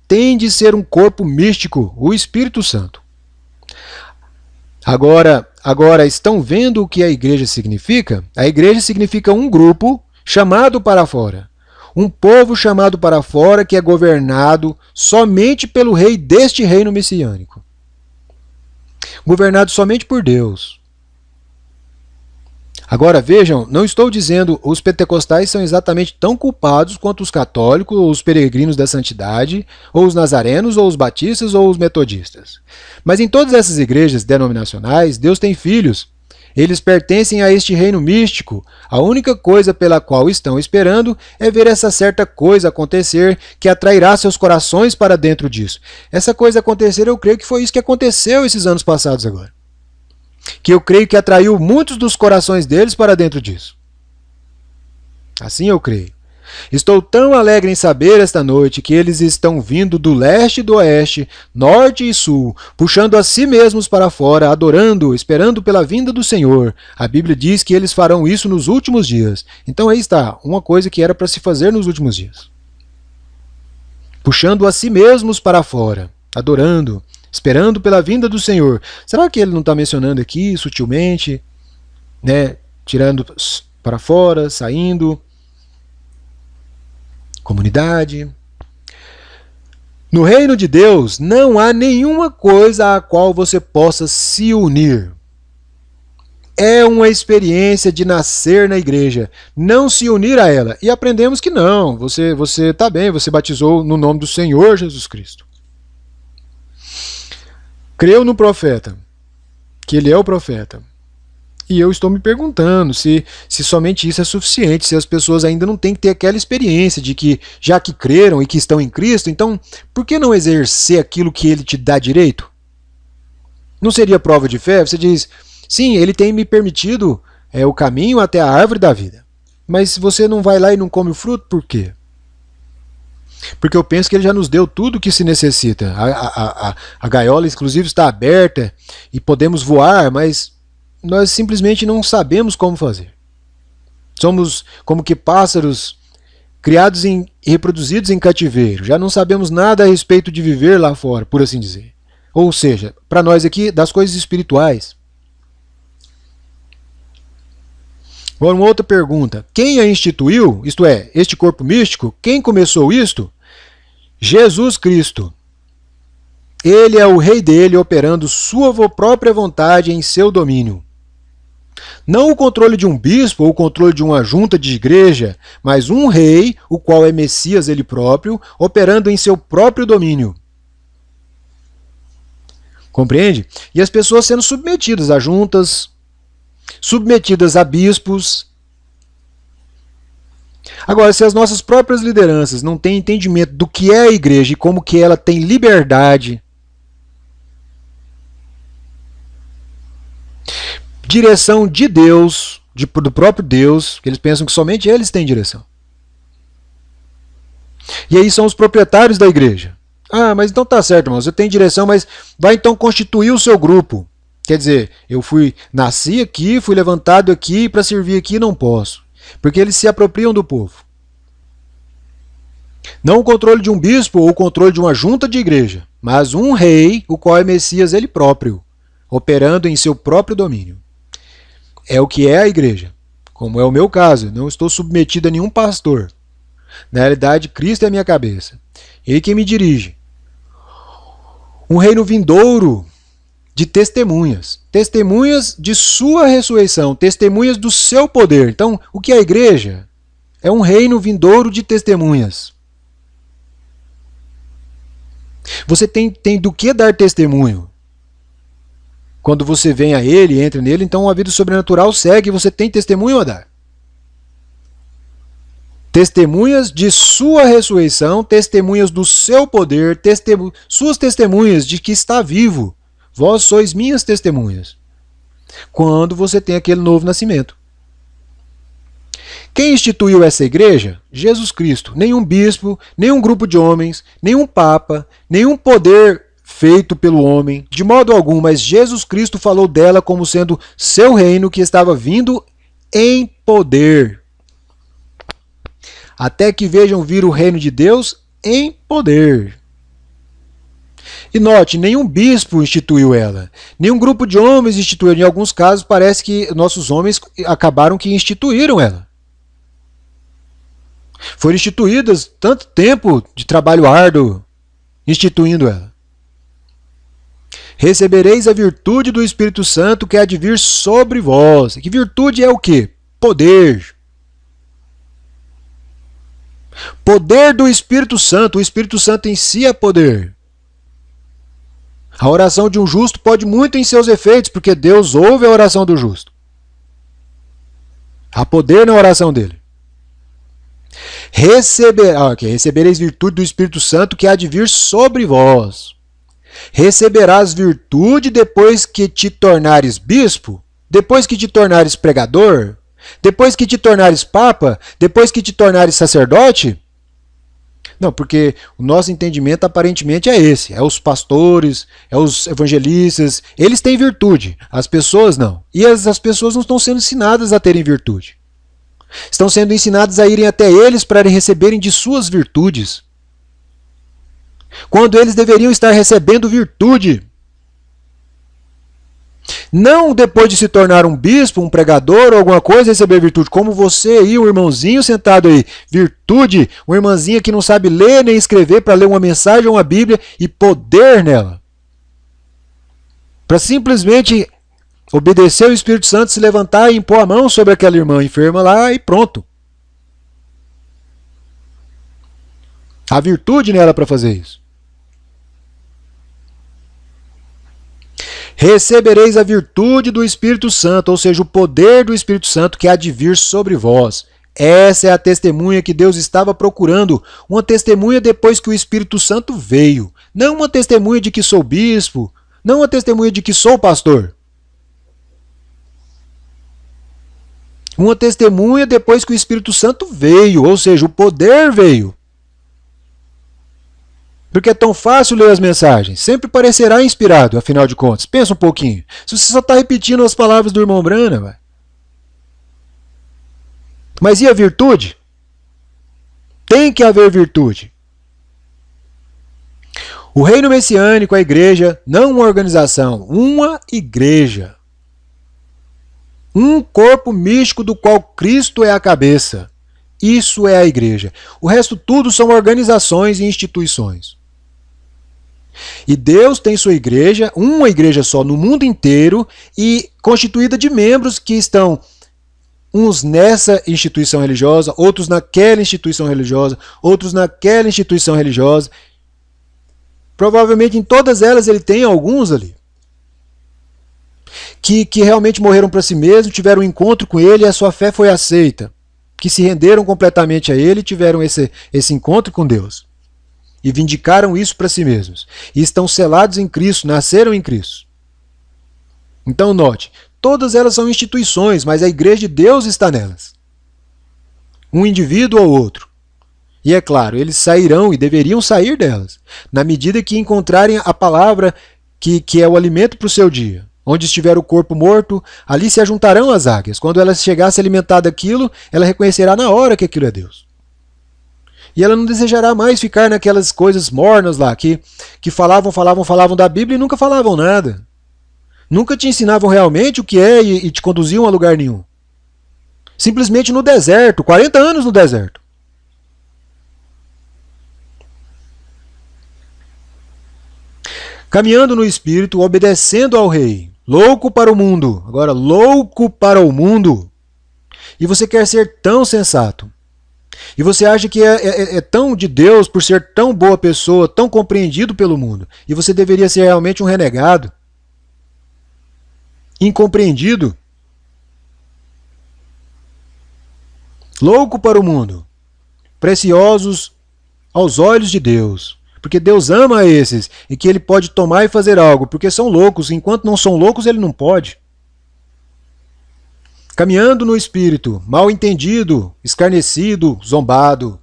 tem de ser um corpo místico, o Espírito Santo. Agora, estão vendo o que a igreja significa? A igreja significa um grupo chamado para fora. Um povo chamado para fora que é governado somente pelo rei deste reino messiânico. Governado somente por Deus. Agora vejam, não estou dizendo os pentecostais são exatamente tão culpados quanto os católicos, ou os peregrinos da santidade, ou os nazarenos, ou os batistas, ou os metodistas. Mas em todas essas igrejas denominacionais, Deus tem filhos. Eles pertencem a este reino místico. A única coisa pela qual estão esperando é ver essa certa coisa acontecer que atrairá seus corações para dentro disso. Essa coisa acontecer, eu creio que foi isso que aconteceu esses anos passados agora. Que eu creio que atraiu muitos dos corações deles para dentro disso. Assim eu creio. Estou tão alegre em saber esta noite que eles estão vindo do leste e do oeste, norte e sul, puxando a si mesmos para fora, adorando, esperando pela vinda do Senhor. A Bíblia diz que eles farão isso nos últimos dias. Então aí está, uma coisa que era para se fazer nos últimos dias. Puxando a si mesmos para fora, adorando, esperando pela vinda do Senhor. Será que ele não está mencionando aqui, sutilmente, né, tirando para fora, saindo? Comunidade. No reino de Deus não há nenhuma coisa a qual você possa se unir. É uma experiência de nascer na igreja, não se unir a ela. E aprendemos que não, você está bem, você batizou no nome do Senhor Jesus Cristo. Creu no profeta, que ele é o profeta. E eu estou me perguntando se somente isso é suficiente, se as pessoas ainda não têm que ter aquela experiência de que, já que creram e que estão em Cristo, então por que não exercer aquilo que ele te dá direito? Não seria prova de fé? Você diz, sim, ele tem me permitido o caminho até a árvore da vida. Mas se você não vai lá e não come o fruto, por quê? Porque eu penso que ele já nos deu tudo o que se necessita. A gaiola, inclusive, está aberta e podemos voar, mas nós simplesmente não sabemos como fazer. Somos como que pássaros criados e reproduzidos em cativeiro. Já não sabemos nada a respeito de viver lá fora, por assim dizer. Ou seja, para nós aqui, das coisas espirituais. Agora, uma outra pergunta. Quem a instituiu, isto é, este corpo místico, quem começou isto? Jesus Cristo. Ele é o rei dele, operando sua própria vontade em seu domínio. Não o controle de um bispo ou o controle de uma junta de igreja, mas um rei, o qual é Messias ele próprio, operando em seu próprio domínio. Compreende? E as pessoas sendo submetidas a juntas, submetidas a bispos. Agora, se as nossas próprias lideranças não têm entendimento do que é a igreja e como que ela tem liberdade, direção de Deus, do próprio Deus, que eles pensam que somente eles têm direção. E aí são os proprietários da igreja. Ah, mas então tá certo, irmão, você tem direção, mas vai então constituir o seu grupo. Quer dizer, eu nasci aqui, fui levantado aqui, para servir aqui não posso. Porque eles se apropriam do povo. Não o controle de um bispo ou o controle de uma junta de igreja, mas um rei, o qual é Messias ele próprio, operando em seu próprio domínio. É o que é a igreja. Como é o meu caso, não estou submetido a nenhum pastor. Na realidade, Cristo é a minha cabeça. Ele que me dirige. Um reino vindouro de testemunhas. Testemunhas de sua ressurreição, testemunhas do seu poder. Então, o que é a igreja? É um reino vindouro de testemunhas. Você tem do que dar testemunho? Quando você vem a ele, entra nele, então a vida sobrenatural segue e você tem testemunho a dar. Testemunhas de sua ressurreição, testemunhas do seu poder, suas testemunhas de que está vivo. Vós sois minhas testemunhas. Quando você tem aquele novo nascimento. Quem instituiu essa igreja? Jesus Cristo. Nenhum bispo, nenhum grupo de homens, nenhum papa, nenhum poder feito pelo homem, de modo algum, mas Jesus Cristo falou dela como sendo seu reino que estava vindo em poder. Até que vejam vir o reino de Deus em poder. E note, nenhum bispo instituiu ela, nenhum grupo de homens instituiu. Em alguns casos parece que nossos homens acabaram que instituíram ela. Foram instituídas tanto tempo de trabalho árduo instituindo ela. Recebereis a virtude do Espírito Santo que há de vir sobre vós. Que virtude é o quê? Poder. Poder do Espírito Santo. O Espírito Santo em si é poder. A oração de um justo pode muito em seus efeitos, porque Deus ouve a oração do justo. Há poder na oração dele. Recebereis virtude do Espírito Santo que há de vir sobre vós. Receberás virtude depois que te tornares bispo, depois que te tornares pregador, Depois que te tornares papa, depois que te tornares sacerdote? Não, porque o nosso entendimento aparentemente é esse. É os pastores, é os evangelistas, eles têm virtude, as pessoas não. E as pessoas não estão sendo ensinadas a terem virtude. Estão sendo ensinadas a irem até eles para receberem de suas virtudes. Quando eles deveriam estar recebendo virtude. Não depois de se tornar um bispo, um pregador ou alguma coisa, receber virtude. Como você aí, um irmãozinho sentado aí. Virtude, uma irmãzinha que não sabe ler nem escrever para ler uma mensagem ou uma Bíblia e poder nela. Para simplesmente obedecer o Espírito Santo, se levantar e impor a mão sobre aquela irmã enferma lá e pronto. Há virtude nela para fazer isso. Recebereis a virtude do Espírito Santo, ou seja, o poder do Espírito Santo que há de vir sobre vós. Essa é a testemunha que Deus estava procurando, uma testemunha depois que o Espírito Santo veio. Não uma testemunha de que sou bispo, não uma testemunha de que sou pastor. Uma testemunha depois que o Espírito Santo veio, ou seja, o poder veio. Porque é tão fácil ler as mensagens. Sempre parecerá inspirado, afinal de contas. Pensa um pouquinho. Se você só está repetindo as palavras do irmão Brana, vai. Mas e a virtude? Tem que haver virtude. O reino messiânico, a igreja, não uma organização, uma igreja. Um corpo místico do qual Cristo é a cabeça. Isso é a igreja. O resto tudo são organizações e instituições. E Deus tem sua igreja, uma igreja só no mundo inteiro, e constituída de membros que estão uns nessa instituição religiosa, outros naquela instituição religiosa, outros naquela instituição religiosa. Provavelmente em todas elas ele tem alguns ali. Que realmente morreram para si mesmos, tiveram um encontro com ele e a sua fé foi aceita. Que se renderam completamente a ele e tiveram esse encontro com Deus. E vindicaram isso para si mesmos. E estão selados em Cristo, nasceram em Cristo. Então note, todas elas são instituições, mas a igreja de Deus está nelas. Um indivíduo ou outro. E é claro, eles sairão e deveriam sair delas, na medida que encontrarem a palavra que é o alimento para o seu dia. Onde estiver o corpo morto, ali se ajuntarão as águias. Quando ela chegar a se alimentar daquilo, ela reconhecerá na hora que aquilo é Deus. E ela não desejará mais ficar naquelas coisas mornas lá, que falavam da Bíblia e nunca falavam nada. Nunca te ensinavam realmente o que é e te conduziam a lugar nenhum. Simplesmente no deserto, 40 anos no deserto. Caminhando no Espírito, obedecendo ao Rei. Louco para o mundo. Agora, louco para o mundo. E você quer ser tão sensato. E você acha que é tão de Deus por ser tão boa pessoa, tão compreendido pelo mundo. E você deveria ser realmente um renegado. Incompreendido. Louco para o mundo. Preciosos aos olhos de Deus. Porque Deus ama esses e que ele pode tomar e fazer algo, porque são loucos. Enquanto não são loucos, ele não pode. Caminhando no Espírito, mal entendido, escarnecido, zombado.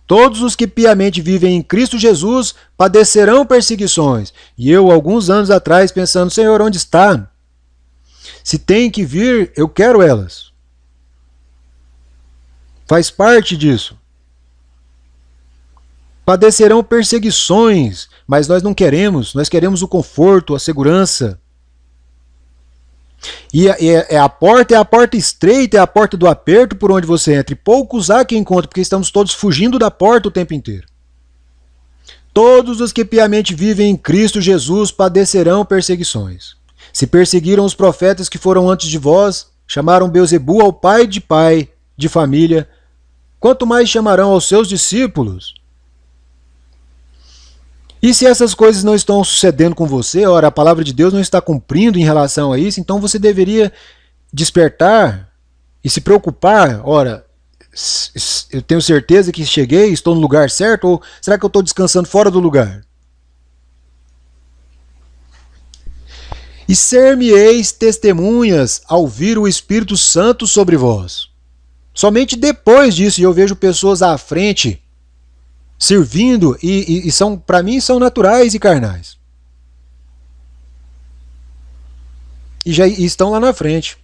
Todos os que piamente vivem em Cristo Jesus padecerão perseguições. E eu, alguns anos atrás, pensando, Senhor, onde está? Se tem que vir, eu quero elas. Faz parte disso. Padecerão perseguições, mas nós não queremos, nós queremos o conforto, a segurança. E a porta estreita, é a porta do aperto por onde você entra, e poucos há que encontre, porque estamos todos fugindo da porta o tempo inteiro. Todos os que piamente vivem em Cristo Jesus padecerão perseguições. Se perseguiram os profetas que foram antes de vós, chamaram Beelzebu ao pai de família, quanto mais chamarão aos seus discípulos? E se essas coisas não estão sucedendo com você, ora, a palavra de Deus não está cumprindo em relação a isso, então você deveria despertar e se preocupar, ora, eu tenho certeza que cheguei, estou no lugar certo, ou será que eu estou descansando fora do lugar? E ser-me-eis testemunhas ao vir o Espírito Santo sobre vós. Somente depois disso eu vejo pessoas à frente servindo e são, para mim, são naturais e carnais. E já estão lá na frente.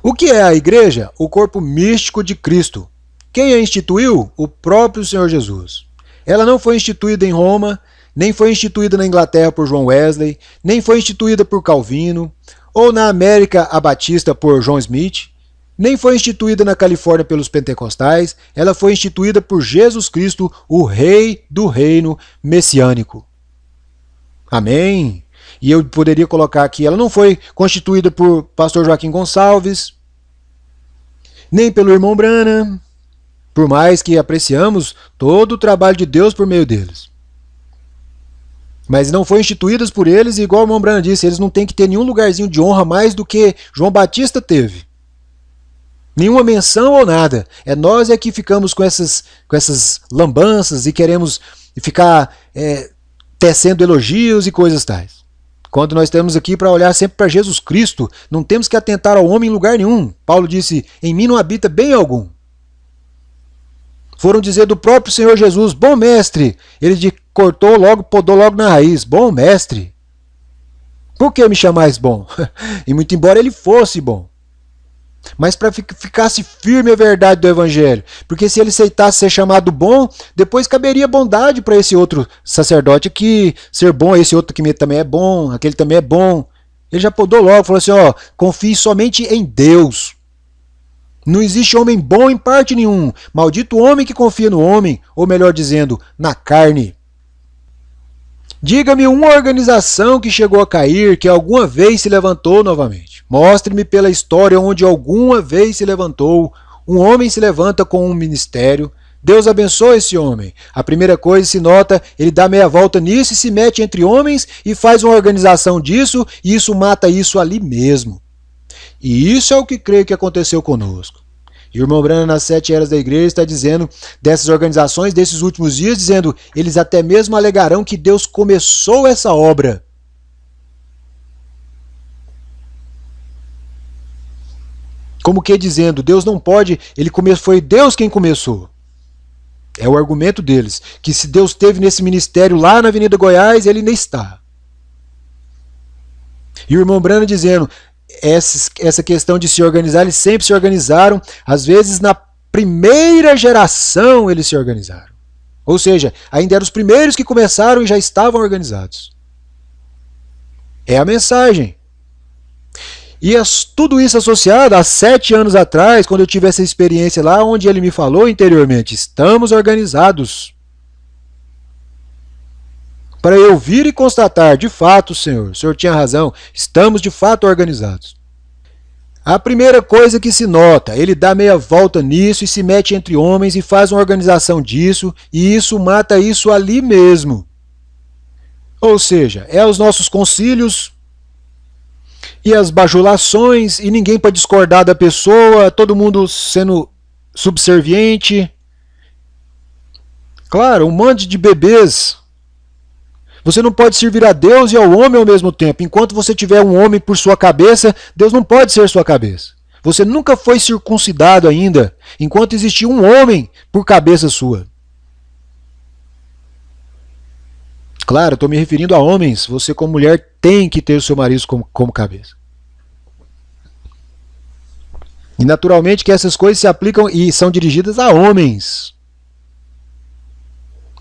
O que é a igreja? O corpo místico de Cristo. Quem a instituiu? O próprio Senhor Jesus. Ela não foi instituída em Roma, nem foi instituída na Inglaterra por João Wesley, nem foi instituída por Calvino, ou na América Abatista por John Smith, nem foi instituída na Califórnia pelos pentecostais, ela foi instituída por Jesus Cristo, o Rei do Reino Messiânico. Amém? E eu poderia colocar aqui, ela não foi constituída por pastor Joaquim Gonçalves, nem pelo irmão Branham, por mais que apreciamos todo o trabalho de Deus por meio deles. Mas não foi instituídas por eles, e igual o irmão Branham disse, eles não têm que ter nenhum lugarzinho de honra mais do que João Batista teve. Nenhuma menção ou nada. É nós que ficamos com essas lambanças e queremos ficar tecendo elogios e coisas tais. Quando nós estamos aqui para olhar sempre para Jesus Cristo, não temos que atentar ao homem em lugar nenhum. Paulo disse, em mim não habita bem algum. Foram dizer do próprio Senhor Jesus, bom mestre. Ele cortou logo, podou logo na raiz, bom mestre. Por que me chamais bom? E muito embora ele fosse bom. Mas para ficasse firme a verdade do Evangelho. Porque se ele aceitasse ser chamado bom, depois caberia bondade para esse outro sacerdote que ser bom, esse outro que também é bom, aquele também é bom. Ele já podou logo, falou assim, confie somente em Deus. Não existe homem bom em parte nenhum. Maldito o homem que confia no homem, ou melhor dizendo, na carne. Diga-me uma organização que chegou a cair, que alguma vez se levantou novamente. Mostre-me pela história onde alguma vez se levantou. Um homem se levanta com um ministério. Deus abençoa esse homem. A primeira coisa se nota, ele dá meia volta nisso e se mete entre homens e faz uma organização disso, e isso mata isso ali mesmo. E isso é o que creio que aconteceu conosco. E o irmão Branham, nas 7 eras da igreja, está dizendo dessas organizações, desses últimos dias, dizendo, eles até mesmo alegarão que Deus começou essa obra. Como que dizendo, Deus não pode, foi Deus quem começou. É o argumento deles, que se Deus esteve nesse ministério lá na Avenida Goiás, ele ainda está. E o irmão Branham dizendo, essa questão de se organizar, eles sempre se organizaram, às vezes na primeira geração eles se organizaram. Ou seja, ainda eram os primeiros que começaram e já estavam organizados. É a mensagem. E tudo isso associado a 7 anos atrás, quando eu tive essa experiência lá, onde ele me falou interiormente, estamos organizados. Para eu vir e constatar, de fato, Senhor, o Senhor tinha razão, estamos de fato organizados. A primeira coisa que se nota, ele dá meia volta nisso e se mete entre homens e faz uma organização disso, e isso mata isso ali mesmo. Ou seja, é os nossos concílios e as bajulações, e ninguém para discordar da pessoa, todo mundo sendo subserviente. Claro, um monte de bebês. Você não pode servir a Deus e ao homem ao mesmo tempo. Enquanto você tiver um homem por sua cabeça, Deus não pode ser sua cabeça. Você nunca foi circuncidado ainda, enquanto existir um homem por cabeça sua. Claro, estou me referindo a homens. Você, como mulher, tem que ter o seu marido como cabeça. E naturalmente que essas coisas se aplicam e são dirigidas a homens.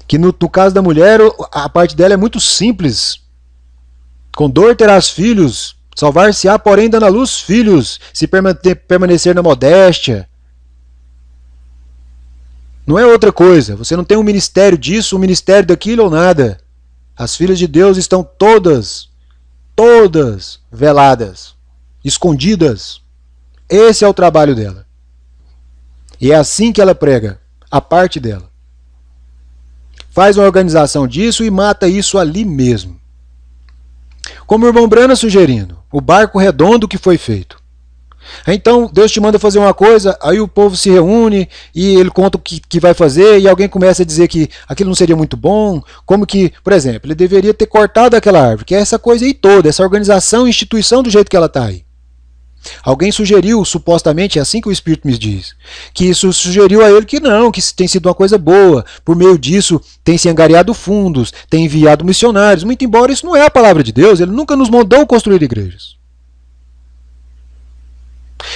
Que no caso da mulher, a parte dela é muito simples. Com dor terás filhos, salvar-se-á, porém dando à luz filhos, se permanecer na modéstia. Não é outra coisa, você não tem um ministério disso, um ministério daquilo ou nada. As filhas de Deus estão todas veladas, escondidas. Esse é o trabalho dela. E é assim que ela prega, a parte dela. Faz uma organização disso e mata isso ali mesmo. Como o irmão Branham sugerindo, o barco redondo que foi feito. Então Deus te manda fazer uma coisa, aí o povo se reúne e ele conta o que vai fazer e alguém começa a dizer que aquilo não seria muito bom, como que, por exemplo, ele deveria ter cortado aquela árvore, que é essa coisa aí toda, essa organização, instituição do jeito que ela está aí. Alguém sugeriu, supostamente, é assim que o Espírito me diz, que isso sugeriu a ele que não, que tem sido uma coisa boa, por meio disso tem se angariado fundos, tem enviado missionários, muito embora isso não é a palavra de Deus, ele nunca nos mandou construir igrejas.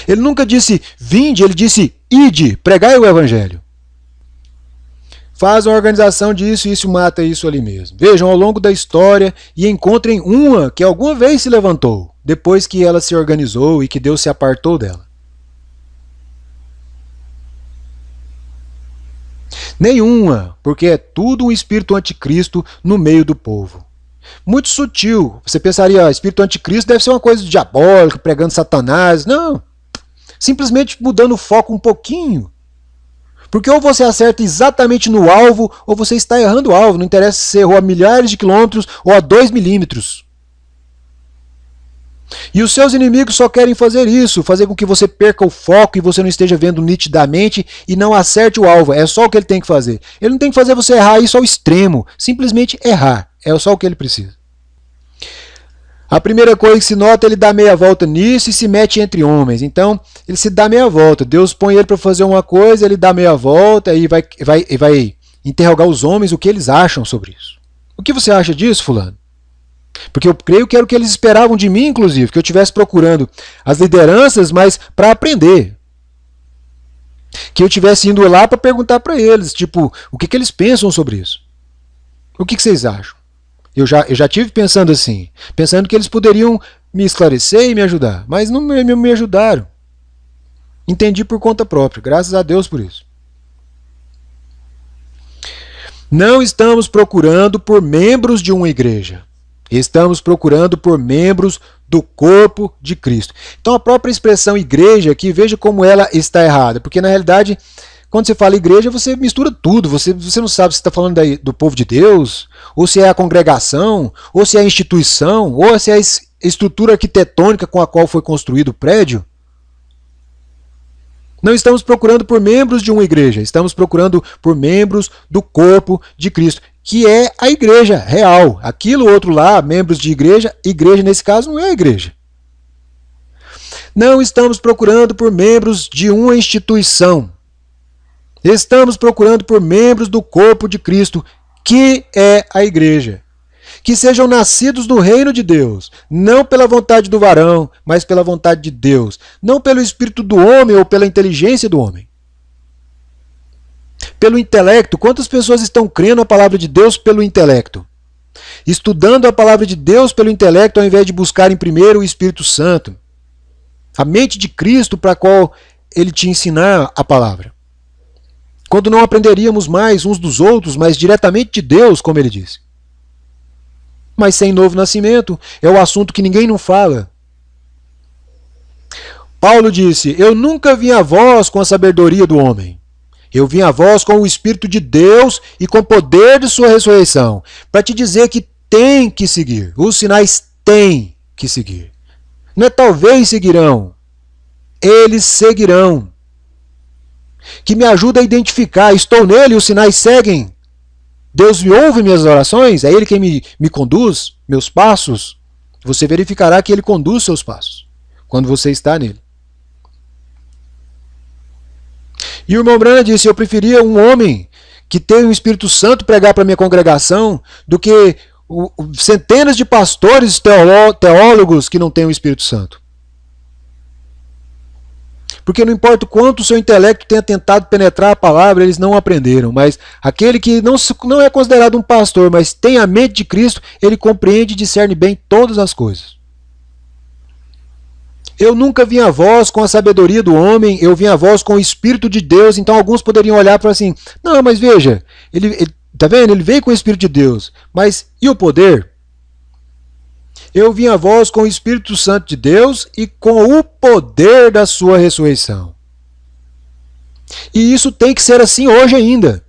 Ele nunca disse vinde, ele disse ide, pregai o evangelho. Faz uma organização disso e isso mata isso ali mesmo. Vejam ao longo da história e encontrem uma que alguma vez se levantou, depois que ela se organizou e que Deus se apartou dela. Nenhuma, porque é tudo um espírito anticristo no meio do povo. Muito sutil. Você pensaria, espírito anticristo deve ser uma coisa diabólica, pregando Satanás. Não. Simplesmente mudando o foco um pouquinho. Porque ou você acerta exatamente no alvo, ou você está errando o alvo. Não interessa se você errou a milhares de quilômetros ou a 2 milímetros. E os seus inimigos só querem fazer isso, fazer com que você perca o foco e você não esteja vendo nitidamente e não acerte o alvo. É só o que ele tem que fazer. Ele não tem que fazer você errar isso ao extremo. Simplesmente errar. É só o que ele precisa. A primeira coisa que se nota, ele dá meia volta nisso e se mete entre homens. Então, ele se dá meia volta. Deus põe ele para fazer uma coisa, ele dá meia volta e vai interrogar os homens o que eles acham sobre isso. O que você acha disso, fulano? Porque eu creio que era o que eles esperavam de mim, inclusive, que eu estivesse procurando as lideranças, mas para aprender. Que eu estivesse indo lá para perguntar para eles, tipo, o que eles pensam sobre isso? O que vocês acham? Eu já tive pensando assim, pensando que eles poderiam me esclarecer e me ajudar, mas não me ajudaram. Entendi por conta própria, graças a Deus por isso. Não estamos procurando por membros de uma igreja. Estamos procurando por membros do corpo de Cristo. Então a própria expressão igreja aqui, veja como ela está errada, porque na realidade, quando você fala igreja, você mistura tudo, você não sabe se está falando do povo de Deus, ou se é a congregação, ou se é a instituição, ou se é a estrutura arquitetônica com a qual foi construído o prédio. Não estamos procurando por membros de uma igreja, estamos procurando por membros do corpo de Cristo, que é a igreja real. Aquilo outro lá, membros de igreja, igreja nesse caso não é a igreja. Não estamos procurando por membros de uma instituição. Estamos procurando por membros do corpo de Cristo, que é a igreja. Que sejam nascidos do reino de Deus, não pela vontade do varão, mas pela vontade de Deus, não pelo espírito do homem ou pela inteligência do homem. Pelo intelecto, quantas pessoas estão crendo a palavra de Deus pelo intelecto? Estudando a palavra de Deus pelo intelecto ao invés de buscarem primeiro o Espírito Santo, a mente de Cristo para a qual ele te ensinar a palavra. Quando não aprenderíamos mais uns dos outros, mas diretamente de Deus, como ele disse. Mas sem novo nascimento, é o assunto que ninguém não fala. Paulo disse, eu nunca vim a vós com a sabedoria do homem. Eu vim a vós com o Espírito de Deus e com o poder de sua ressurreição, para te dizer que tem que seguir. Os sinais têm que seguir. Não é talvez seguirão, eles seguirão. Que me ajuda a identificar, estou nele e os sinais seguem. Deus me ouve minhas orações, é Ele quem me conduz, meus passos. Você verificará que Ele conduz seus passos, quando você está nele. E o irmão Branham disse, eu preferia um homem que tem o Espírito Santo pregar para a minha congregação, do que centenas de pastores teólogos que não têm o Espírito Santo. Porque não importa o quanto o seu intelecto tenha tentado penetrar a palavra, eles não aprenderam. Mas aquele que não é considerado um pastor, mas tem a mente de Cristo, ele compreende e discerne bem todas as coisas. Eu nunca vim a vós com a sabedoria do homem, eu vim a vós com o Espírito de Deus. Então alguns poderiam olhar para assim, não, mas veja, tá vendo? Ele veio com o Espírito de Deus, mas e o poder? Eu vim a vós com o Espírito Santo de Deus e com o poder da sua ressurreição. E isso tem que ser assim hoje ainda.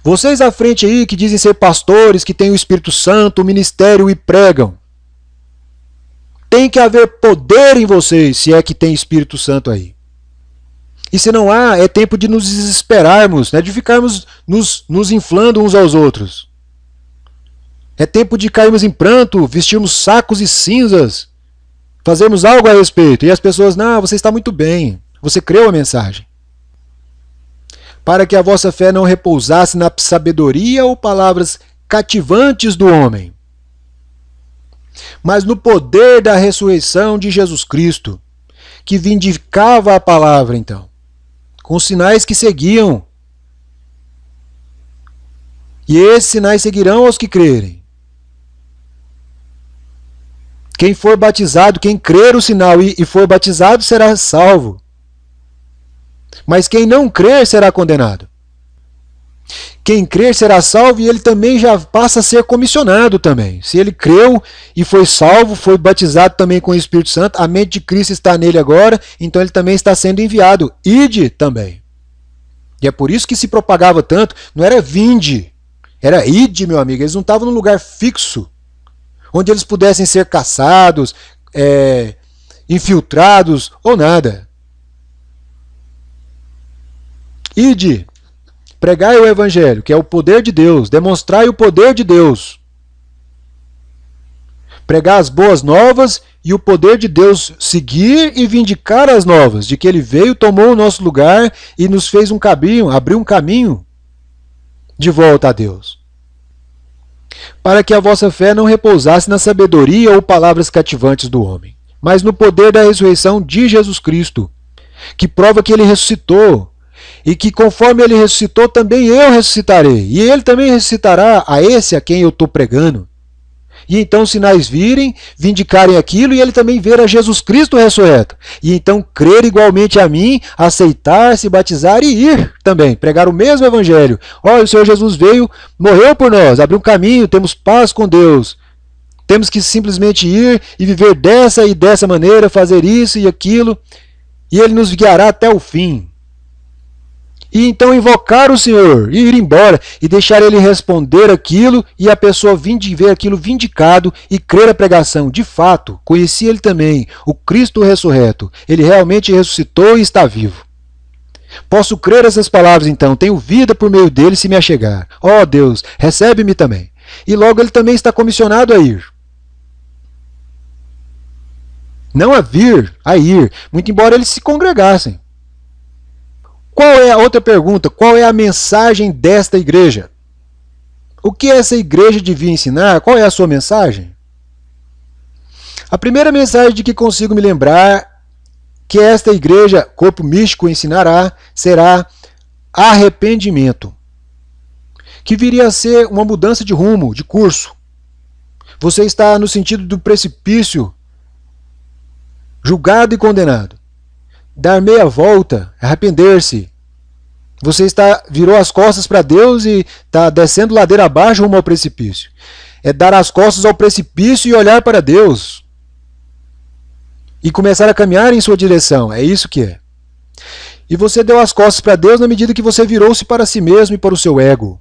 Vocês à frente aí que dizem ser pastores, que têm o Espírito Santo, o ministério e pregam. tem que haver poder em vocês, se é que tem Espírito Santo aí. E se não há, é tempo de nos desesperarmos, né? De ficarmos nos inflando uns aos outros. É tempo de cairmos em pranto, vestirmos sacos e cinzas, fazermos algo a respeito. E as pessoas, não, você está muito bem, você creu a mensagem. Para que a vossa fé não repousasse na sabedoria ou palavras cativantes do homem, mas no poder da ressurreição de Jesus Cristo, que vindicava a palavra então, com os sinais que seguiam. E esses sinais seguirão aos que crerem. Quem for batizado, quem crer o sinal e for batizado, será salvo. Mas quem não crer será condenado. Quem crer será salvo e ele também já passa a ser comissionado também. Se ele creu e foi salvo, foi batizado também com o Espírito Santo, a mente de Cristo está nele agora, então ele também está sendo enviado. Ide também. E é por isso que se propagava tanto, não era vinde, era ide, meu amigo. Eles não estavam num lugar fixo, onde eles pudessem ser caçados, infiltrados ou nada. Ide, pregai o Evangelho, que é o poder de Deus, demonstrai o poder de Deus. Pregar as boas novas e o poder de Deus seguir e vindicar as novas, de que Ele veio, tomou o nosso lugar e nos fez um caminho, abriu um caminho de volta a Deus. Para que a vossa fé não repousasse na sabedoria ou palavras cativantes do homem, mas no poder da ressurreição de Jesus Cristo, que prova que Ele ressuscitou, e que conforme Ele ressuscitou, também eu ressuscitarei, e Ele também ressuscitará a esse a quem eu estou pregando. E então os sinais virem, vindicarem aquilo, e ele também ver a Jesus Cristo ressurreto. E então crer igualmente a mim, aceitar, se batizar e ir também, pregar o mesmo Evangelho. Olha, o Senhor Jesus veio, morreu por nós, abriu um caminho, temos paz com Deus. Temos que simplesmente ir e viver dessa e dessa maneira, fazer isso e aquilo, e Ele nos guiará até o fim. E então invocar o Senhor, e ir embora, e deixar Ele responder aquilo, e a pessoa ver aquilo vindicado e crer a pregação. De fato, conheci Ele também, o Cristo ressurreto. Ele realmente ressuscitou e está vivo. Posso crer essas palavras então, tenho vida por meio dele se me achegar. Ó Deus, recebe-me também. E logo Ele também está comissionado a ir. Não a vir, a ir, muito embora eles se congregassem. Qual é a outra pergunta? Qual é a mensagem desta igreja? O que essa igreja devia ensinar? Qual é a sua mensagem? A primeira mensagem de que consigo me lembrar que esta igreja, corpo místico, ensinará será arrependimento, que viria a ser uma mudança de rumo, de curso. Você está no sentido do precipício, julgado e condenado. Dar meia volta, arrepender-se. Você virou as costas para Deus e está descendo ladeira abaixo rumo ao precipício. É dar as costas ao precipício e olhar para Deus. E começar a caminhar em sua direção. É isso que é. E você deu as costas para Deus na medida que você virou-se para si mesmo e para o seu ego.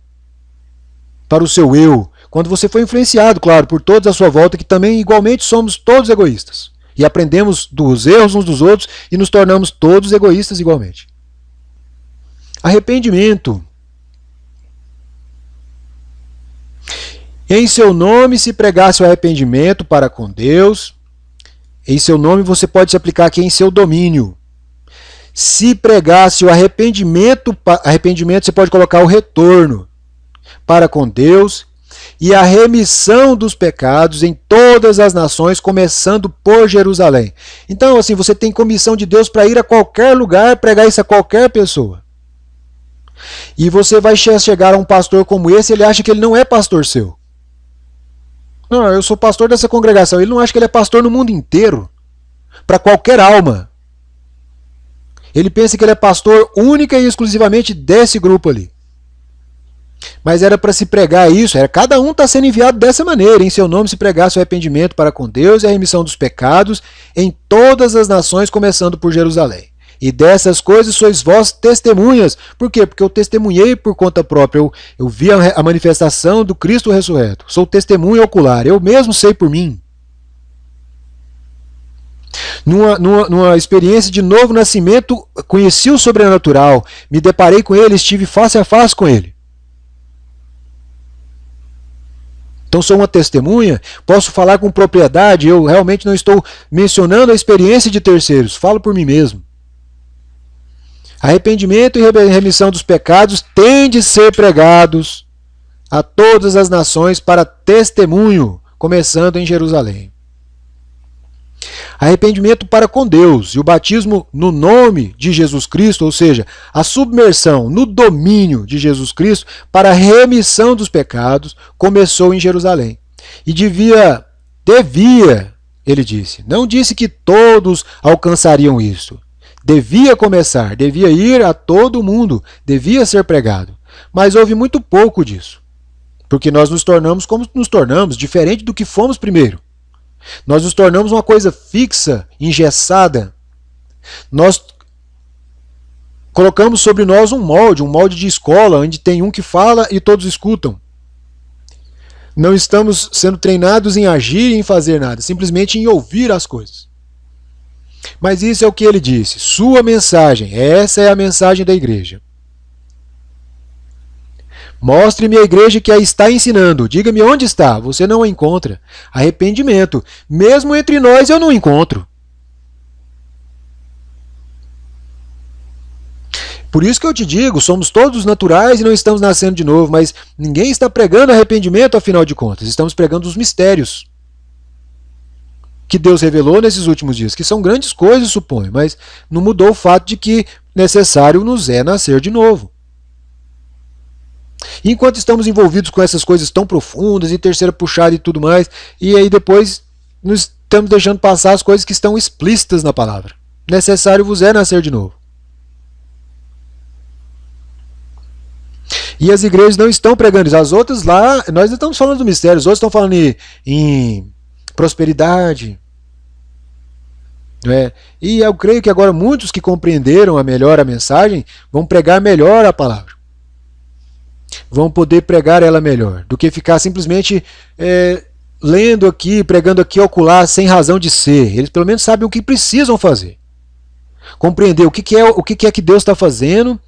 Para o seu eu. Quando você foi influenciado, claro, por todos à sua volta, que também igualmente somos todos egoístas. E aprendemos dos erros uns dos outros e nos tornamos todos egoístas igualmente. Arrependimento. Em seu nome se pregasse o arrependimento para com Deus. Em seu nome você pode se aplicar aqui em seu domínio. Se pregasse o arrependimento você pode colocar o retorno para com Deus e a remissão dos pecados em todas as nações, começando por Jerusalém. Então, assim, você tem comissão de Deus para ir a qualquer lugar, pregar isso a qualquer pessoa. E você vai chegar a um pastor como esse, ele acha que ele não é pastor seu. Não, eu sou pastor dessa congregação. Ele não acha que ele é pastor no mundo inteiro, para qualquer alma. Ele pensa que ele é pastor única e exclusivamente desse grupo ali. Mas era para se pregar isso, cada um está sendo enviado dessa maneira. Em seu nome se pregasse o arrependimento para com Deus e a remissão dos pecados em todas as nações, começando por Jerusalém. E dessas coisas sois vós testemunhas. Por quê? Porque eu testemunhei por conta própria. Eu vi a manifestação do Cristo ressurreto. Sou testemunha ocular. Eu mesmo sei por mim. Numa experiência de novo nascimento, conheci o sobrenatural, me deparei com ele, estive face a face com ele. Então sou uma testemunha, posso falar com propriedade, eu realmente não estou mencionando a experiência de terceiros, falo por mim mesmo. Arrependimento e remissão dos pecados têm de ser pregados a todas as nações para testemunho, começando em Jerusalém. Arrependimento para com Deus e o batismo no nome de Jesus Cristo, ou seja, a submersão no domínio de Jesus Cristo para a remissão dos pecados, começou em Jerusalém. E devia, ele disse, não disse que todos alcançariam isso. Devia começar, devia ir a todo mundo, devia ser pregado. Mas houve muito pouco disso, porque nós nos tornamos como nos tornamos, diferente do que fomos primeiro. Nós nos tornamos uma coisa fixa, engessada. Nós colocamos sobre nós um molde de escola, onde tem um que fala e todos escutam. Não estamos sendo treinados em agir e em fazer nada, simplesmente em ouvir as coisas. Mas isso é o que ele disse, sua mensagem, essa é a mensagem da igreja. Mostre-me a igreja que a está ensinando. Diga-me onde está. Você não a encontra. Arrependimento. Mesmo entre nós eu não encontro. Por isso que eu te digo, somos todos naturais e não estamos nascendo de novo, mas ninguém está pregando arrependimento, afinal de contas. Estamos pregando os mistérios que Deus revelou nesses últimos dias, que são grandes coisas, suponho, mas não mudou o fato de que necessário nos é nascer de novo. Enquanto estamos envolvidos com essas coisas tão profundas, e terceira puxada e tudo mais, e aí depois nos estamos deixando passar as coisas que estão explícitas na palavra. Necessário vos é nascer de novo. E as igrejas não estão pregando isso. As outras lá, nós não estamos falando do mistério, os outros estão falando em prosperidade. E eu creio que agora muitos que compreenderam melhor a mensagem vão pregar melhor a palavra. Vão poder pregar ela melhor, do que ficar simplesmente lendo aqui, pregando aqui, ocular, sem razão de ser. Eles pelo menos sabem o que precisam fazer. Compreender o que é que Deus está fazendo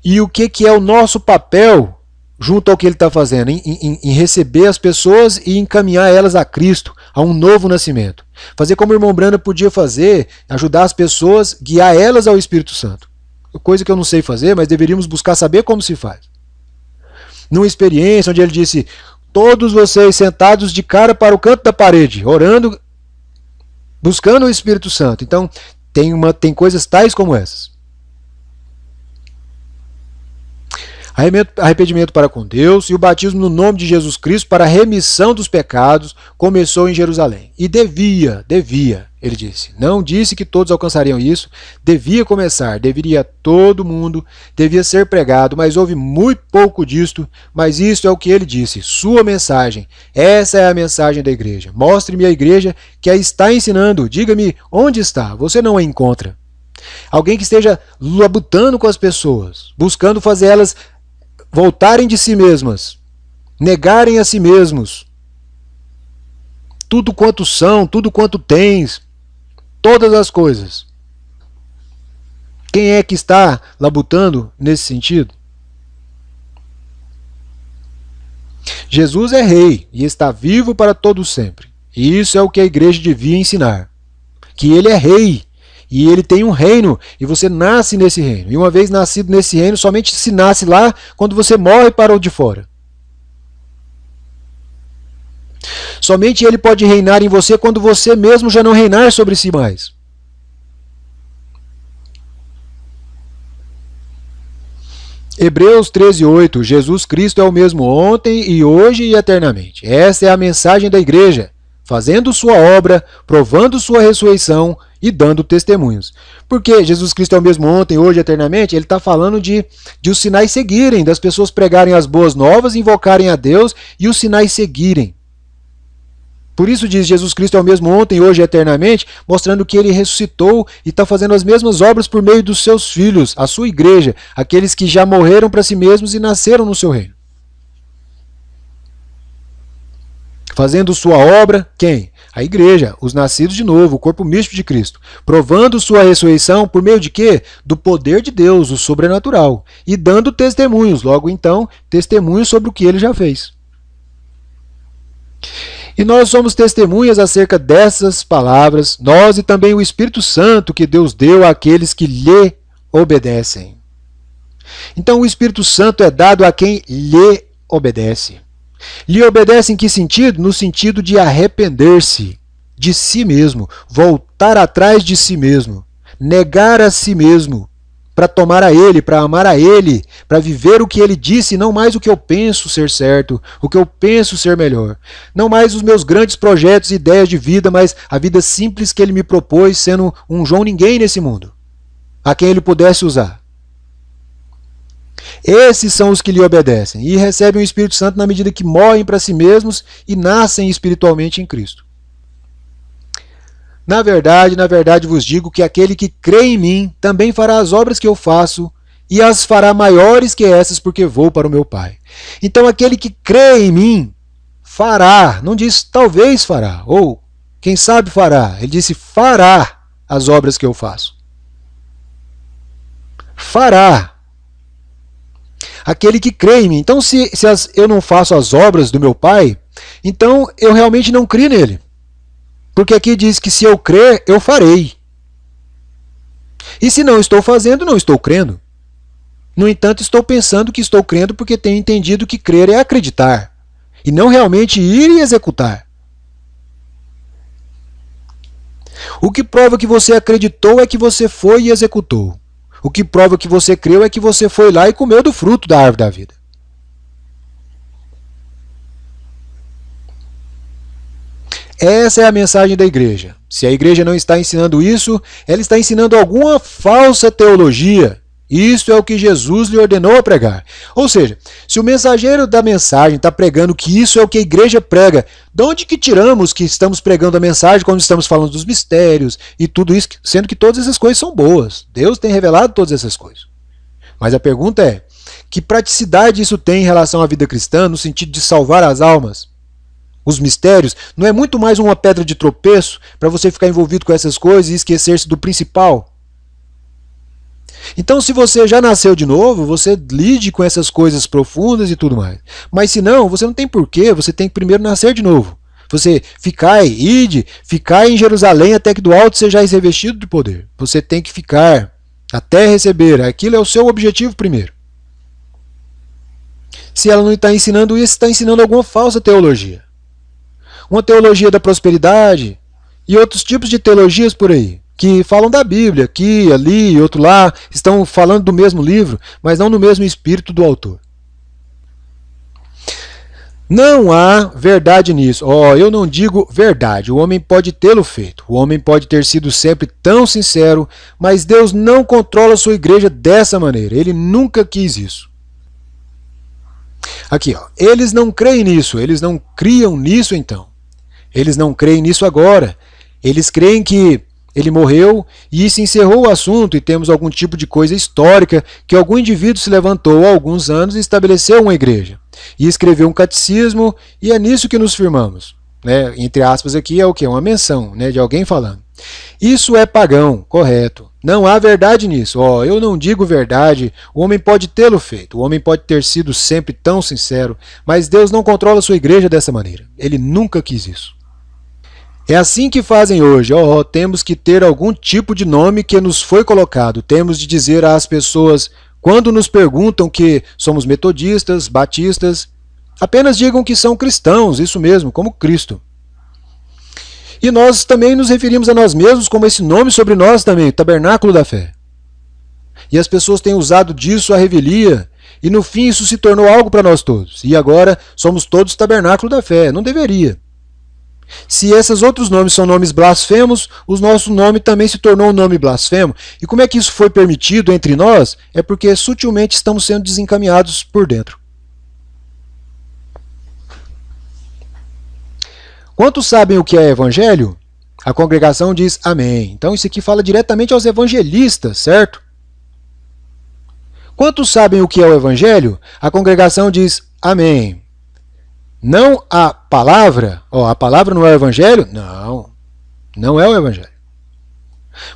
e o que é o nosso papel junto ao que Ele está fazendo, em receber as pessoas e encaminhar elas a Cristo, a um novo nascimento. Fazer como o irmão Branda podia fazer, ajudar as pessoas, guiar elas ao Espírito Santo. Coisa que eu não sei fazer, mas deveríamos buscar saber como se faz. Numa experiência onde ele disse, todos vocês sentados de cara para o canto da parede, orando, buscando o Espírito Santo. Então, tem coisas tais como essas. Arrependimento para com Deus e o batismo no nome de Jesus Cristo para a remissão dos pecados começou em Jerusalém. E devia, ele disse. Não disse que todos alcançariam isso, devia começar, deveria todo mundo, devia ser pregado, mas houve muito pouco disto, mas isso é o que ele disse, sua mensagem, essa é a mensagem da igreja. Mostre-me a igreja que a está ensinando, diga-me onde está, você não a encontra. Alguém que esteja labutando com as pessoas, buscando fazer elas voltarem de si mesmas, negarem a si mesmos, tudo quanto são, tudo quanto tens, todas as coisas. Quem é que está labutando nesse sentido? Jesus é rei e está vivo para todo sempre. E isso é o que a igreja devia ensinar. Que ele é rei. E ele tem um reino, e você nasce nesse reino. E uma vez nascido nesse reino, somente se nasce lá quando você morre para o de fora. Somente ele pode reinar em você quando você mesmo já não reinar sobre si mais. Hebreus 13:8, Jesus Cristo é o mesmo ontem e hoje e eternamente. Essa é a mensagem da igreja, fazendo sua obra, provando sua ressurreição e dando testemunhos. Porque Jesus Cristo é o mesmo ontem, hoje, eternamente, ele está falando de os sinais seguirem, das pessoas pregarem as boas novas, invocarem a Deus e os sinais seguirem. Por isso diz Jesus Cristo é o mesmo ontem, hoje e eternamente, mostrando que ele ressuscitou e está fazendo as mesmas obras por meio dos seus filhos, a sua igreja, aqueles que já morreram para si mesmos e nasceram no seu reino. Fazendo sua obra, quem? A igreja, os nascidos de novo, o corpo místico de Cristo. Provando sua ressurreição por meio de quê? Do poder de Deus, o sobrenatural. E dando testemunhos, logo então, testemunhos sobre o que ele já fez. E nós somos testemunhas acerca dessas palavras, nós e também o Espírito Santo que Deus deu àqueles que lhe obedecem. Então o Espírito Santo é dado a quem lhe obedece. Lhe obedece em que sentido? No sentido de arrepender-se de si mesmo, voltar atrás de si mesmo, negar a si mesmo, para tomar a Ele, para amar a Ele, para viver o que Ele disse, não mais o que eu penso ser certo, o que eu penso ser melhor. Não mais os meus grandes projetos e ideias de vida, mas a vida simples que Ele me propôs, sendo um João ninguém nesse mundo, a quem Ele pudesse usar. Esses são os que lhe obedecem e recebem o Espírito Santo na medida que morrem para si mesmos e nascem espiritualmente em Cristo. Na verdade vos digo que aquele que crê em mim também fará as obras que eu faço e as fará maiores que essas, porque vou para o meu Pai. Então aquele que crê em mim fará, não diz talvez fará, ou quem sabe fará, ele disse fará as obras que eu faço. Fará. Aquele que crê em mim. Então se eu não faço as obras do meu Pai, então eu realmente não crio nele. Porque aqui diz que se eu crer, eu farei. E se não estou fazendo, não estou crendo. No entanto, estou pensando que estou crendo porque tenho entendido que crer é acreditar. E não realmente ir e executar. O que prova que você acreditou é que você foi e executou. O que prova que você creu é que você foi lá e comeu do fruto da árvore da vida. Essa é a mensagem da igreja. Se a igreja não está ensinando isso, ela está ensinando alguma falsa teologia. Isso é o que Jesus lhe ordenou a pregar. Ou seja, se o mensageiro da mensagem está pregando que isso é o que a igreja prega, de onde que tiramos que estamos pregando a mensagem quando estamos falando dos mistérios e tudo isso, sendo que todas essas coisas são boas? Deus tem revelado todas essas coisas. Mas a pergunta é, que praticidade isso tem em relação à vida cristã, no sentido de salvar as almas? Os mistérios, não é muito mais uma pedra de tropeço para você ficar envolvido com essas coisas e esquecer-se do principal? Então, se você já nasceu de novo, você lide com essas coisas profundas e tudo mais. Mas se não, você não tem porquê, você tem que primeiro nascer de novo. Você ficai em Jerusalém até que do alto sejais revestido de poder. Você tem que ficar até receber. Aquilo é o seu objetivo primeiro. Se ela não está ensinando isso, está ensinando alguma falsa teologia. Uma teologia da prosperidade e outros tipos de teologias por aí, que falam da Bíblia, aqui, ali e outro lá, estão falando do mesmo livro, mas não no mesmo espírito do autor. Não há verdade nisso. Eu não digo verdade, o homem pode tê-lo feito, o homem pode ter sido sempre tão sincero, mas Deus não controla a sua igreja dessa maneira, ele nunca quis isso. Aqui, eles não creem nisso, eles não criam nisso então. Eles não creem nisso agora. Eles creem que ele morreu e isso encerrou o assunto e temos algum tipo de coisa histórica que algum indivíduo se levantou há alguns anos e estabeleceu uma igreja. E escreveu um catecismo e é nisso que nos firmamos. Entre aspas aqui é o quê? Uma menção de alguém falando. Isso é pagão, correto. Não há verdade nisso. Eu não digo verdade, o homem pode tê-lo feito, o homem pode ter sido sempre tão sincero, mas Deus não controla a sua igreja dessa maneira. Ele nunca quis isso. É assim que fazem hoje. Temos que ter algum tipo de nome que nos foi colocado. Temos de dizer às pessoas, quando nos perguntam que somos metodistas, batistas, apenas digam que são cristãos, isso mesmo, como Cristo. E nós também nos referimos a nós mesmos como esse nome sobre nós também, Tabernáculo da Fé. E as pessoas têm usado disso à revelia, e no fim isso se tornou algo para nós todos. E agora somos todos Tabernáculo da Fé. Não deveria. Se esses outros nomes são nomes blasfemos, o nosso nome também se tornou um nome blasfemo. E como é que isso foi permitido entre nós? É porque sutilmente estamos sendo desencaminhados por dentro. Quantos sabem o que é evangelho? A congregação diz amém. Então isso aqui fala diretamente aos evangelistas, certo? Quantos sabem o que é o evangelho? A congregação diz amém. Não a palavra, a palavra não é o evangelho? Não, não é o evangelho.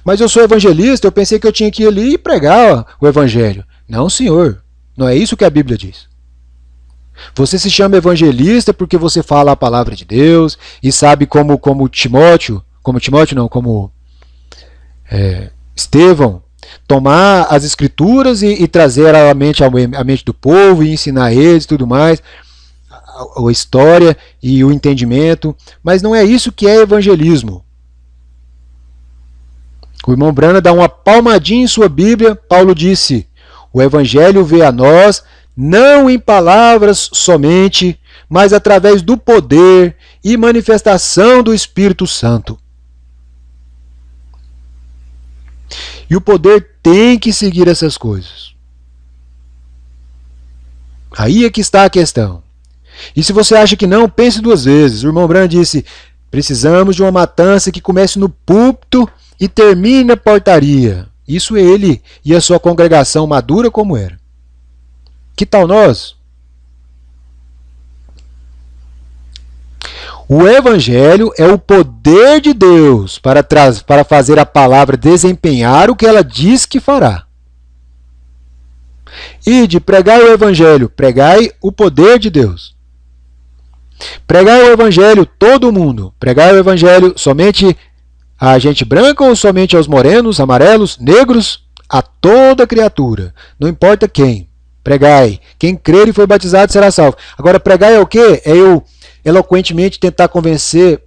Mas eu sou evangelista, eu pensei que eu tinha que ir ali e pregar o evangelho. Não, senhor, não é isso que a Bíblia diz. Você se chama evangelista porque você fala a palavra de Deus e sabe como Estevão, tomar as escrituras e trazer à mente do povo e ensinar eles e tudo mais, a história e o entendimento, mas não é isso que é evangelismo. O irmão Brana dá uma palmadinha em sua Bíblia. Paulo disse: o evangelho veio a nós não em palavras somente, mas através do poder e manifestação do Espírito Santo. E o poder tem que seguir essas coisas. Aí é que está a questão. E se você acha que não, pense duas vezes. O irmão Brana disse: precisamos de uma matança que comece no púlpito e termine na portaria. Isso ele e a sua congregação madura como era. Que tal nós? O Evangelho é o poder de Deus para fazer a palavra desempenhar o que ela diz que fará. E de pregar o Evangelho, pregai o poder de Deus. Pregai o Evangelho todo mundo. Pregai o Evangelho somente a gente branca ou somente aos morenos, amarelos, negros? A toda criatura, não importa quem. Pregai. Quem crer e for batizado será salvo. Agora, pregai é o quê? É eu eloquentemente tentar convencer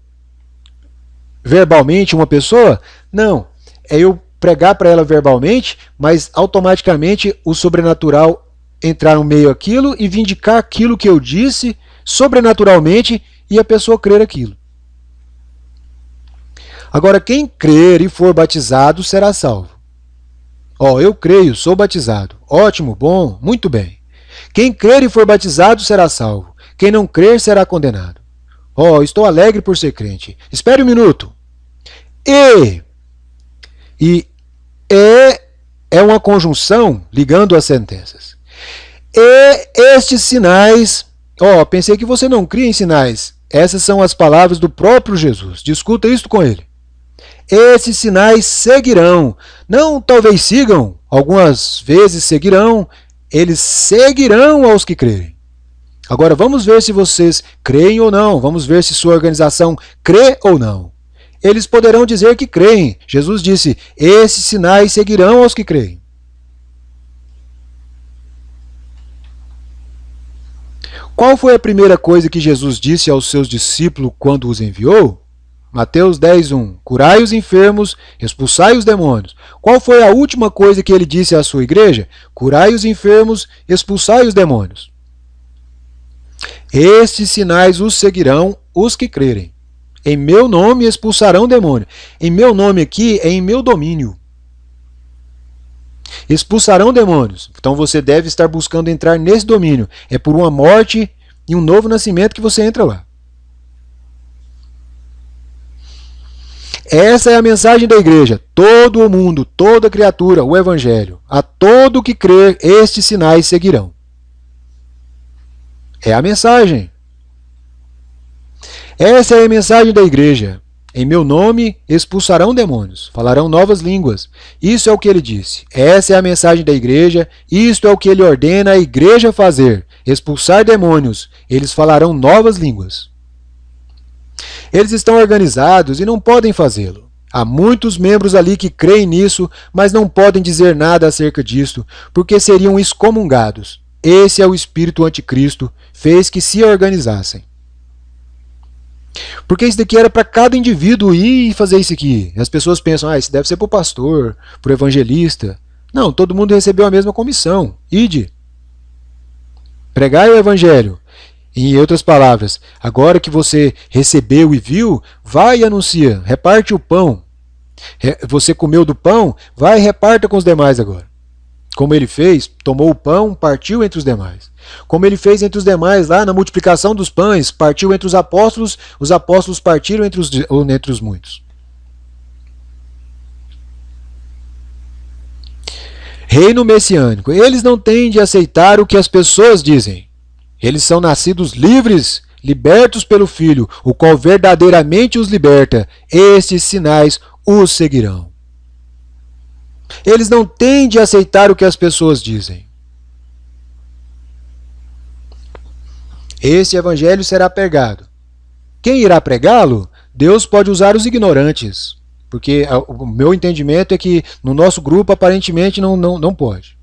verbalmente uma pessoa? Não. É eu pregar para ela verbalmente, mas automaticamente o sobrenatural entrar no meio aquilo e vindicar aquilo que eu disse sobrenaturalmente e a pessoa crer aquilo. Agora, quem crer e for batizado será salvo. Eu creio, sou batizado. Ótimo, bom, muito bem. Quem crer e for batizado será salvo. Quem não crer será condenado. Estou alegre por ser crente. Espere um minuto. É uma conjunção ligando as sentenças. E estes sinais... pensei que você não cria em sinais. Essas são as palavras do próprio Jesus. Discuta isso com ele. Esses sinais seguirão. Não talvez sigam, algumas vezes seguirão. Eles seguirão aos que crerem. Agora vamos ver se vocês creem ou não. Vamos ver se sua organização crê ou não. Eles poderão dizer que creem. Jesus disse: esses sinais seguirão aos que creem. Qual foi a primeira coisa que Jesus disse aos seus discípulos quando os enviou? Mateus 10:1. Curai os enfermos, expulsai os demônios. Qual foi a última coisa que ele disse à sua igreja? Curai os enfermos, expulsai os demônios. Estes sinais os seguirão os que crerem. Em meu nome expulsarão demônio. Em meu nome aqui é em meu domínio. Expulsarão demônios. Então você deve estar buscando entrar nesse domínio. É por uma morte e um novo nascimento que você entra lá. Essa é a mensagem da igreja. Todo o mundo, toda criatura, o evangelho. A todo que crer, estes sinais seguirão. É a mensagem. Essa é a mensagem da igreja. Em meu nome expulsarão demônios, falarão novas línguas. Isso é o que ele disse. Essa é a mensagem da igreja. Isto é o que ele ordena a igreja fazer. Expulsar demônios. Eles falarão novas línguas. Eles estão organizados e não podem fazê-lo. Há muitos membros ali que creem nisso, mas não podem dizer nada acerca disto, porque seriam excomungados. Esse é o espírito anticristo, fez que se organizassem. Porque isso daqui era para cada indivíduo ir e fazer isso aqui. As pessoas pensam, isso deve ser para o pastor, para o evangelista. Não, todo mundo recebeu a mesma comissão. Ide. Pregai o evangelho. Em outras palavras, agora que você recebeu e viu, vai e anuncia, reparte o pão. Você comeu do pão, vai e reparta com os demais agora. Como ele fez, tomou o pão, partiu entre os demais. Como ele fez entre os demais lá na multiplicação dos pães, partiu entre os apóstolos partiram entre os muitos. Reino messiânico. Eles não têm de aceitar o que as pessoas dizem. Eles são nascidos livres libertos pelo Filho, o qual verdadeiramente os liberta, estes sinais os seguirão. Eles não têm de aceitar o que as pessoas dizem. Esse evangelho será pregado. Quem irá pregá-lo? Deus pode usar os ignorantes, porque o meu entendimento é que no nosso grupo aparentemente não pode.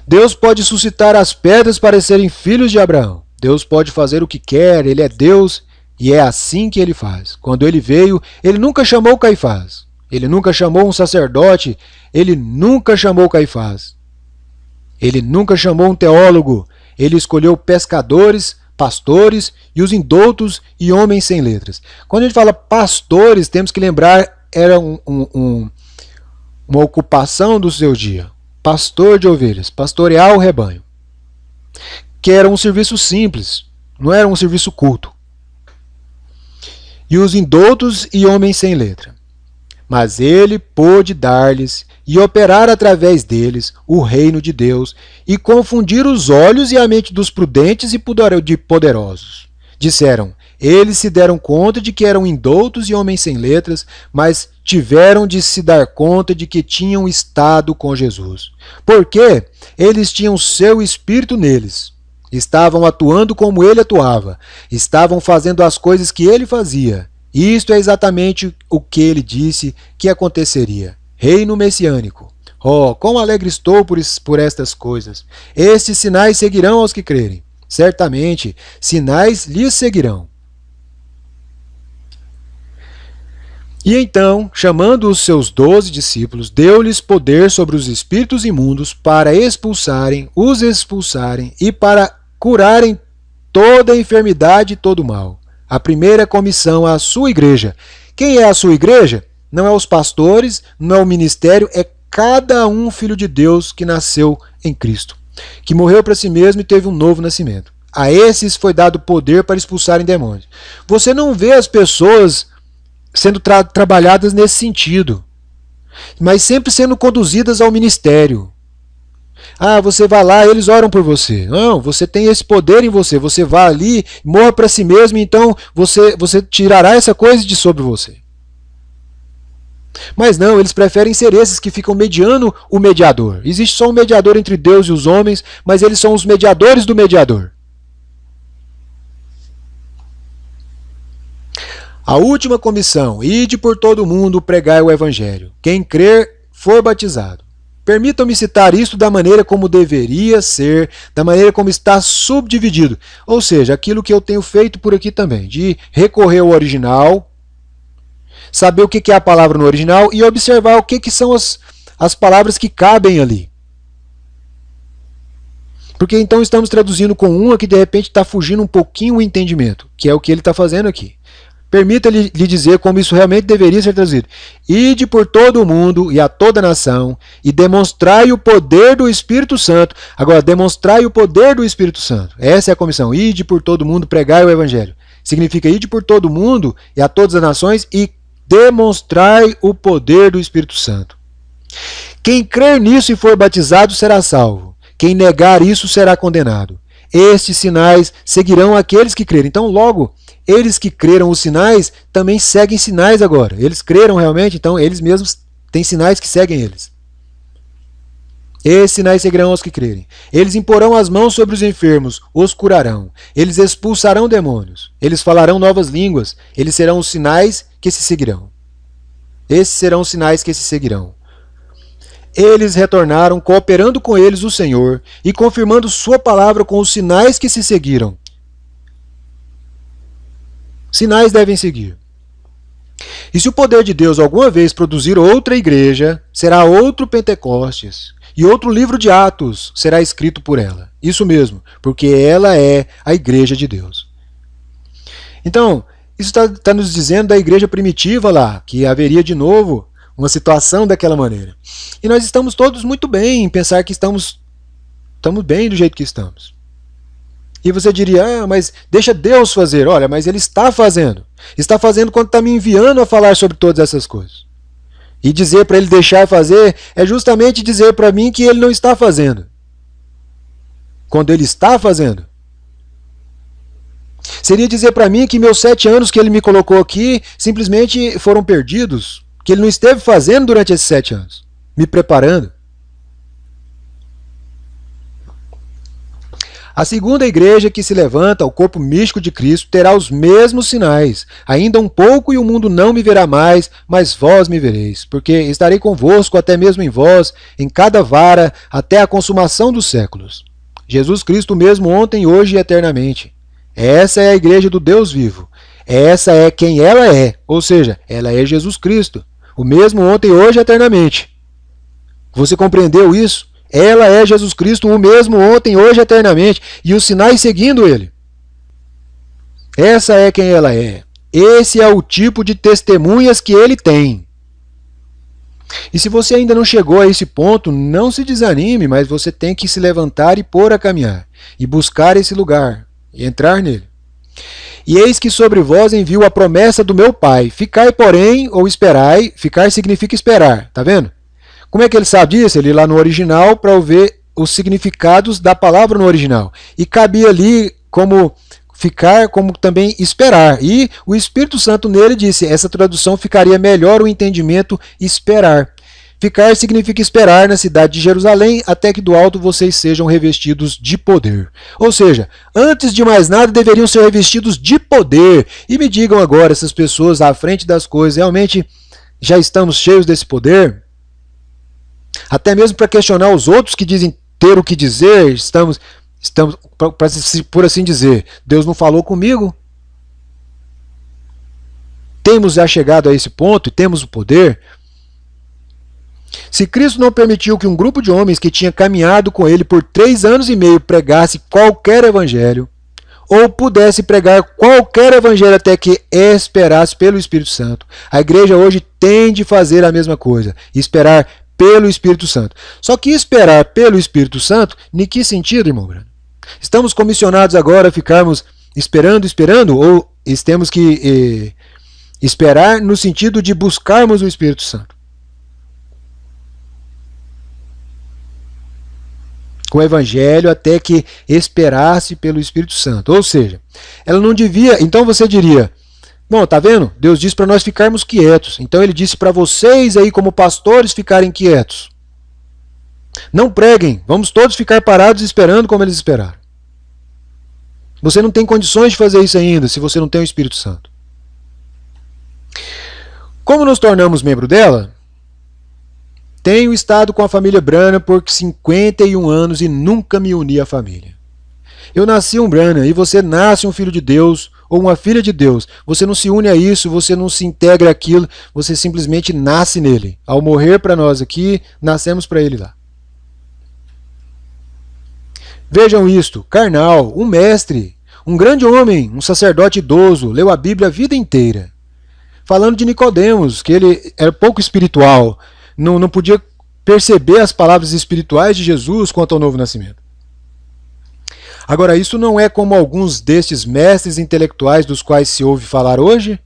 Deus pode suscitar as pedras para serem filhos de Abraão. Deus pode fazer o que quer, ele é Deus e é assim que ele faz. Quando ele veio, ele nunca chamou Caifás, ele nunca chamou um sacerdote, ele nunca chamou Caifás, ele nunca chamou um teólogo, ele escolheu pescadores, pastores e os indoutos e homens sem letras. Quando a gente fala pastores, temos que lembrar, era uma ocupação do seu dia. Pastor de ovelhas, pastorear o rebanho. Que era um serviço simples, não era um serviço culto. E os indoutos e homens sem letra. Mas ele pôde dar-lhes e operar através deles o reino de Deus e confundir os olhos e a mente dos prudentes e de poderosos. Disseram, eles se deram conta de que eram indoutos e homens sem letras, mas tiveram de se dar conta de que tinham estado com Jesus. Porque eles tinham seu espírito neles. Estavam atuando como ele atuava. Estavam fazendo as coisas que ele fazia. Isto é exatamente o que ele disse que aconteceria. Reino messiânico. Oh, quão alegre estou por estas coisas. Estes sinais seguirão aos que crerem. Certamente, sinais lhes seguirão. E então, chamando os seus 12 discípulos, deu-lhes poder sobre os espíritos imundos para os expulsarem e para curarem toda enfermidade e todo mal. A primeira comissão à sua igreja. Quem é a sua igreja? Não é os pastores, não é o ministério, é cada um filho de Deus que nasceu em Cristo, que morreu para si mesmo e teve um novo nascimento. A esses foi dado poder para expulsarem demônios. Você não vê as pessoas sendo trabalhadas nesse sentido, mas sempre sendo conduzidas ao ministério. Ah, você vai lá, eles oram por você. Não, você tem esse poder em você. Você vai ali, morra para si mesmo, então você tirará essa coisa de sobre você. Mas não, eles preferem ser esses que ficam mediando o mediador. Existe só um mediador entre Deus e os homens, mas eles são os mediadores do mediador. A última comissão, ide por todo mundo, pregai o evangelho. Quem crer, for batizado. Permitam-me citar isso da maneira como deveria ser, da maneira como está subdividido. Ou seja, aquilo que eu tenho feito por aqui também, de recorrer ao original, saber o que é a palavra no original e observar o que são as palavras que cabem ali. Porque então estamos traduzindo com uma que de repente está fugindo um pouquinho o entendimento, que é o que ele está fazendo aqui. Permita-lhe dizer como isso realmente deveria ser traduzido. Ide por todo o mundo e a toda a nação e demonstrai o poder do Espírito Santo. Agora, demonstrai o poder do Espírito Santo. Essa é a comissão. Ide por todo o mundo, pregai o evangelho. Significa ide por todo o mundo e a todas as nações e demonstrai o poder do Espírito Santo. Quem crer nisso e for batizado será salvo. Quem negar isso será condenado. Estes sinais seguirão aqueles que crerem. Então, logo, eles que creram os sinais também seguem sinais agora. Eles creram realmente, então eles mesmos têm sinais que seguem eles. Esses sinais seguirão aos que crerem. Eles imporão as mãos sobre os enfermos, os curarão. Eles expulsarão demônios. Eles falarão novas línguas. Eles serão os sinais que se seguirão. Esses serão os sinais que se seguirão. Eles retornaram, cooperando com eles o Senhor e confirmando sua palavra com os sinais que se seguiram. Sinais devem seguir. E se o poder de Deus alguma vez produzir outra igreja, será outro Pentecostes e outro livro de Atos será escrito por ela. Isso mesmo, porque ela é a igreja de Deus. Então, isso está nos dizendo da igreja primitiva lá, que haveria de novo uma situação daquela maneira. E nós estamos todos muito bem em pensar que estamos bem do jeito que estamos. E você diria, mas deixa Deus fazer. Olha, mas Ele está fazendo. Está fazendo quando está me enviando a falar sobre todas essas coisas. E dizer para Ele deixar fazer é justamente dizer para mim que Ele não está fazendo. Quando Ele está fazendo. Seria dizer para mim que meus 7 anos que ele me colocou aqui simplesmente foram perdidos, que ele não esteve fazendo durante esses 7 anos, me preparando. A segunda igreja que se levanta, o corpo místico de Cristo, terá os mesmos sinais. Ainda um pouco e o mundo não me verá mais, mas vós me vereis, porque estarei convosco até mesmo em vós, em cada vara, até a consumação dos séculos. Jesus Cristo mesmo ontem, hoje e eternamente. Essa é a igreja do Deus vivo. Essa é quem ela é, ou seja, ela é Jesus Cristo, o mesmo ontem, hoje e eternamente. Você compreendeu isso? Ela é Jesus Cristo, o mesmo ontem, hoje e eternamente, e os sinais seguindo ele. Essa é quem ela é. Esse é o tipo de testemunhas que ele tem. E se você ainda não chegou a esse ponto, não se desanime, mas você tem que se levantar e pôr a caminhar, e buscar esse lugar, e entrar nele. E eis que sobre vós envio a promessa do meu Pai. Ficai, porém, ou esperai, ficar significa esperar, tá vendo? Como é que ele sabe disso? Ele ir lá no original para ver os significados da palavra no original. E cabia ali como ficar, como também esperar. E o Espírito Santo nele disse, essa tradução ficaria melhor o entendimento esperar. Ficar significa esperar na cidade de Jerusalém até que do alto vocês sejam revestidos de poder. Ou seja, antes de mais nada deveriam ser revestidos de poder. E me digam agora, essas pessoas à frente das coisas, realmente já estamos cheios desse poder? Até mesmo para questionar os outros que dizem ter o que dizer, estamos por assim dizer, Deus não falou comigo? Temos já chegado a esse ponto e temos o poder? Se Cristo não permitiu que um grupo de homens que tinha caminhado com ele por 3 anos e meio pregasse qualquer evangelho, ou pudesse pregar qualquer evangelho até que esperasse pelo Espírito Santo, a igreja hoje tem de fazer a mesma coisa, esperar pelo Espírito Santo. Só que esperar pelo Espírito Santo, em que sentido, irmão Brando? Estamos comissionados agora a ficarmos esperando, ou temos que esperar no sentido de buscarmos o Espírito Santo? Com o Evangelho até que esperasse pelo Espírito Santo. Ou seja, ela não devia... Então você diria... Bom, tá vendo? Deus disse para nós ficarmos quietos. Então ele disse para vocês aí como pastores ficarem quietos. Não preguem, vamos todos ficar parados esperando como eles esperaram. Você não tem condições de fazer isso ainda se você não tem o Espírito Santo. Como nos tornamos membro dela? Tenho estado com a família Branham por 51 anos e nunca me uni à família. Eu nasci um Branham e você nasce um filho de Deus ou uma filha de Deus. Você não se une a isso, você não se integra àquilo, você simplesmente nasce nele. Ao morrer para nós aqui, nascemos para ele lá. Vejam isto, Karnal, um mestre, um grande homem, um sacerdote idoso, leu a Bíblia a vida inteira. Falando de Nicodemos, que ele era pouco espiritual, não podia perceber as palavras espirituais de Jesus quanto ao novo nascimento. Agora, isso não é como alguns destes mestres intelectuais dos quais se ouve falar hoje?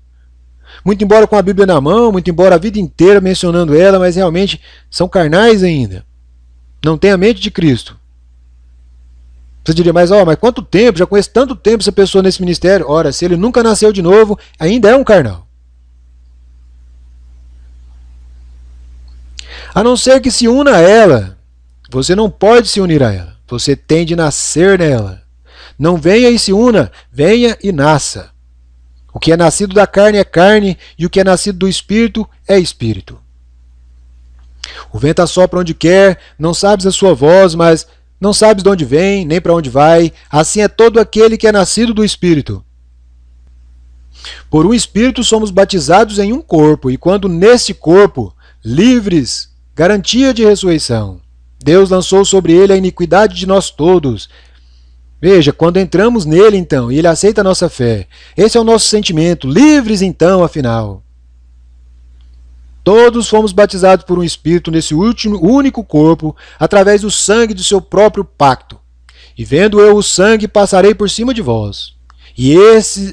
Muito embora com a Bíblia na mão, muito embora a vida inteira mencionando ela, mas realmente são carnais ainda. Não tem a mente de Cristo. Você diria, mas quanto tempo? Já conheço tanto tempo essa pessoa nesse ministério. Ora, se ele nunca nasceu de novo, ainda é um carnal. A não ser que se una a ela, você não pode se unir a ela. Você tem de nascer nela. Não venha e se una, venha e nasça. O que é nascido da carne é carne, e o que é nascido do Espírito é Espírito. O vento assopra onde quer, não sabes a sua voz, mas não sabes de onde vem, nem para onde vai. Assim é todo aquele que é nascido do Espírito. Por um Espírito somos batizados em um corpo, e quando neste corpo, livres, garantia de ressurreição, Deus lançou sobre ele a iniquidade de nós todos. Veja, quando entramos nele então, e ele aceita a nossa fé, esse é o nosso sentimento, livres então, afinal. Todos fomos batizados por um Espírito nesse único corpo, através do sangue do seu próprio pacto. E vendo eu o sangue, passarei por cima de vós. E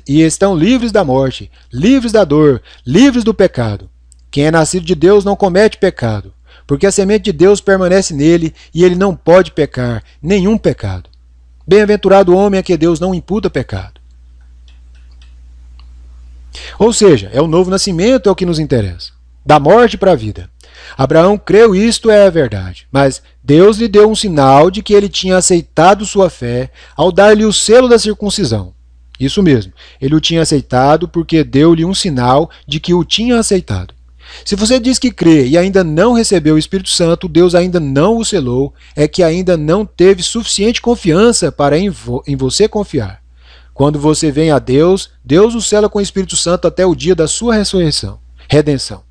estão livres da morte, livres da dor, livres do pecado. Quem é nascido de Deus não comete pecado, porque a semente de Deus permanece nele e ele não pode pecar, nenhum pecado. Bem-aventurado o homem a que Deus não imputa pecado. Ou seja, é o novo nascimento é o que nos interessa. Da morte para a vida. Abraão creu, isto é a verdade. Mas Deus lhe deu um sinal de que ele tinha aceitado sua fé ao dar-lhe o selo da circuncisão. Isso mesmo, ele o tinha aceitado porque deu-lhe um sinal de que o tinha aceitado. Se você diz que crê e ainda não recebeu o Espírito Santo, Deus ainda não o selou, é que ainda não teve suficiente confiança para em você confiar. Quando você vem a Deus, Deus o sela com o Espírito Santo até o dia da sua ressurreição, redenção.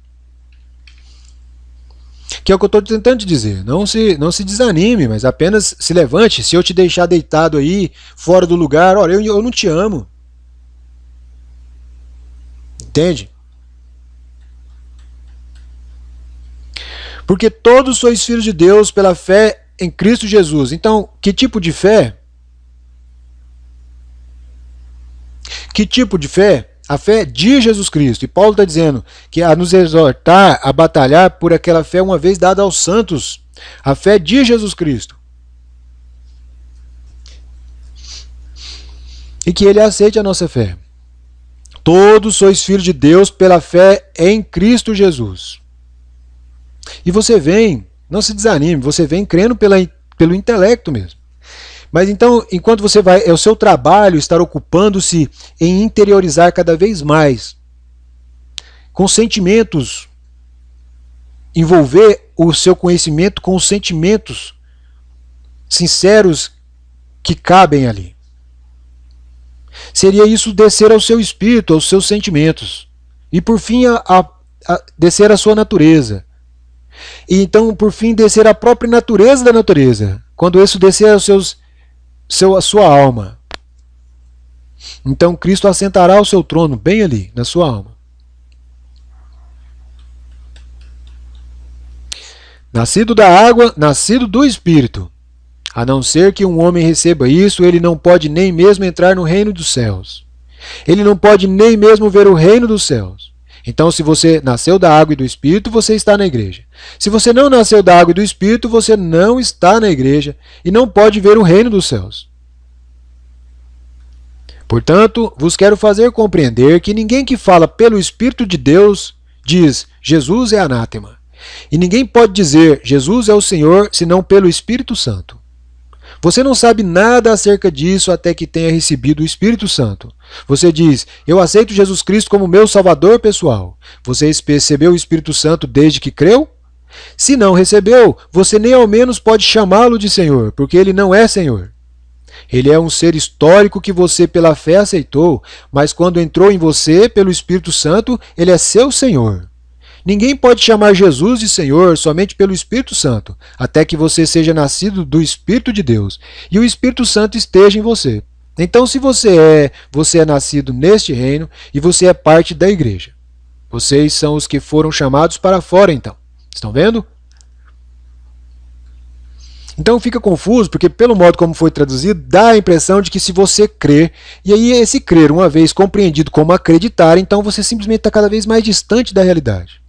Que é o que eu estou tentando te dizer. Não se desanime, mas apenas se levante. Se eu te deixar deitado aí, fora do lugar, olha, eu não te amo. Entende? Porque todos sois filhos de Deus pela fé em Cristo Jesus. Então, que tipo de fé? Que tipo de fé? A fé de Jesus Cristo. E Paulo está dizendo que a nos exortar a batalhar por aquela fé uma vez dada aos santos. A fé de Jesus Cristo. E que ele aceite a nossa fé. Todos sois filhos de Deus pela fé em Cristo Jesus. E você vem, não se desanime, você vem crendo pelo intelecto mesmo. Mas então, enquanto você vai, é o seu trabalho estar ocupando-se em interiorizar cada vez mais, com sentimentos, envolver o seu conhecimento com os sentimentos sinceros que cabem ali. Seria isso descer ao seu espírito, aos seus sentimentos. E por fim, descer à sua natureza. E então, por fim, descer à própria natureza da natureza. Quando isso descer aos a sua alma. Então Cristo assentará o seu trono bem ali, na sua alma. Nascido da água, nascido do Espírito. A não ser que um homem receba isso, ele não pode nem mesmo entrar no reino dos céus. Ele não pode nem mesmo ver o reino dos céus. Então, se você nasceu da água e do Espírito, você está na igreja. Se você não nasceu da água e do Espírito, você não está na igreja e não pode ver o reino dos céus. Portanto, vos quero fazer compreender que ninguém que fala pelo Espírito de Deus diz Jesus é anátema. E ninguém pode dizer Jesus é o Senhor senão pelo Espírito Santo. Você não sabe nada acerca disso até que tenha recebido o Espírito Santo. Você diz, eu aceito Jesus Cristo como meu Salvador pessoal. Você recebeu o Espírito Santo desde que creu? Se não recebeu, você nem ao menos pode chamá-lo de Senhor, porque ele não é Senhor. Ele é um ser histórico que você pela fé aceitou, mas quando entrou em você pelo Espírito Santo, ele é seu Senhor. Ninguém pode chamar Jesus de Senhor somente pelo Espírito Santo, até que você seja nascido do Espírito de Deus e o Espírito Santo esteja em você. Então, se você é nascido neste reino e você é parte da igreja. Vocês são os que foram chamados para fora, então. Estão vendo? Então fica confuso, porque pelo modo como foi traduzido, dá a impressão de que se você crer, e aí esse crer, uma vez compreendido como acreditar, então você simplesmente está cada vez mais distante da realidade.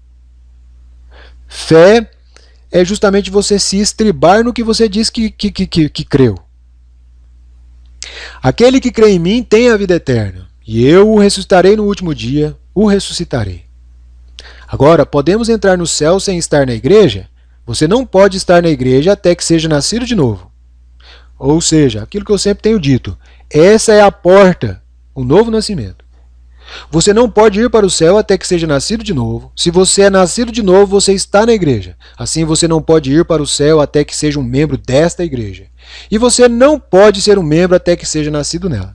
Fé é justamente você se estribar no que você diz que creu. Aquele que crê em mim tem a vida eterna, e eu o ressuscitarei no último dia, o ressuscitarei. Agora, podemos entrar no céu sem estar na igreja? Você não pode estar na igreja até que seja nascido de novo. Ou seja, aquilo que eu sempre tenho dito, essa é a porta, o novo nascimento. Você não pode ir para o céu até que seja nascido de novo. Se você é nascido de novo, você está na igreja. Assim você não pode ir para o céu até que seja um membro desta igreja. E você não pode ser um membro até que seja nascido nela.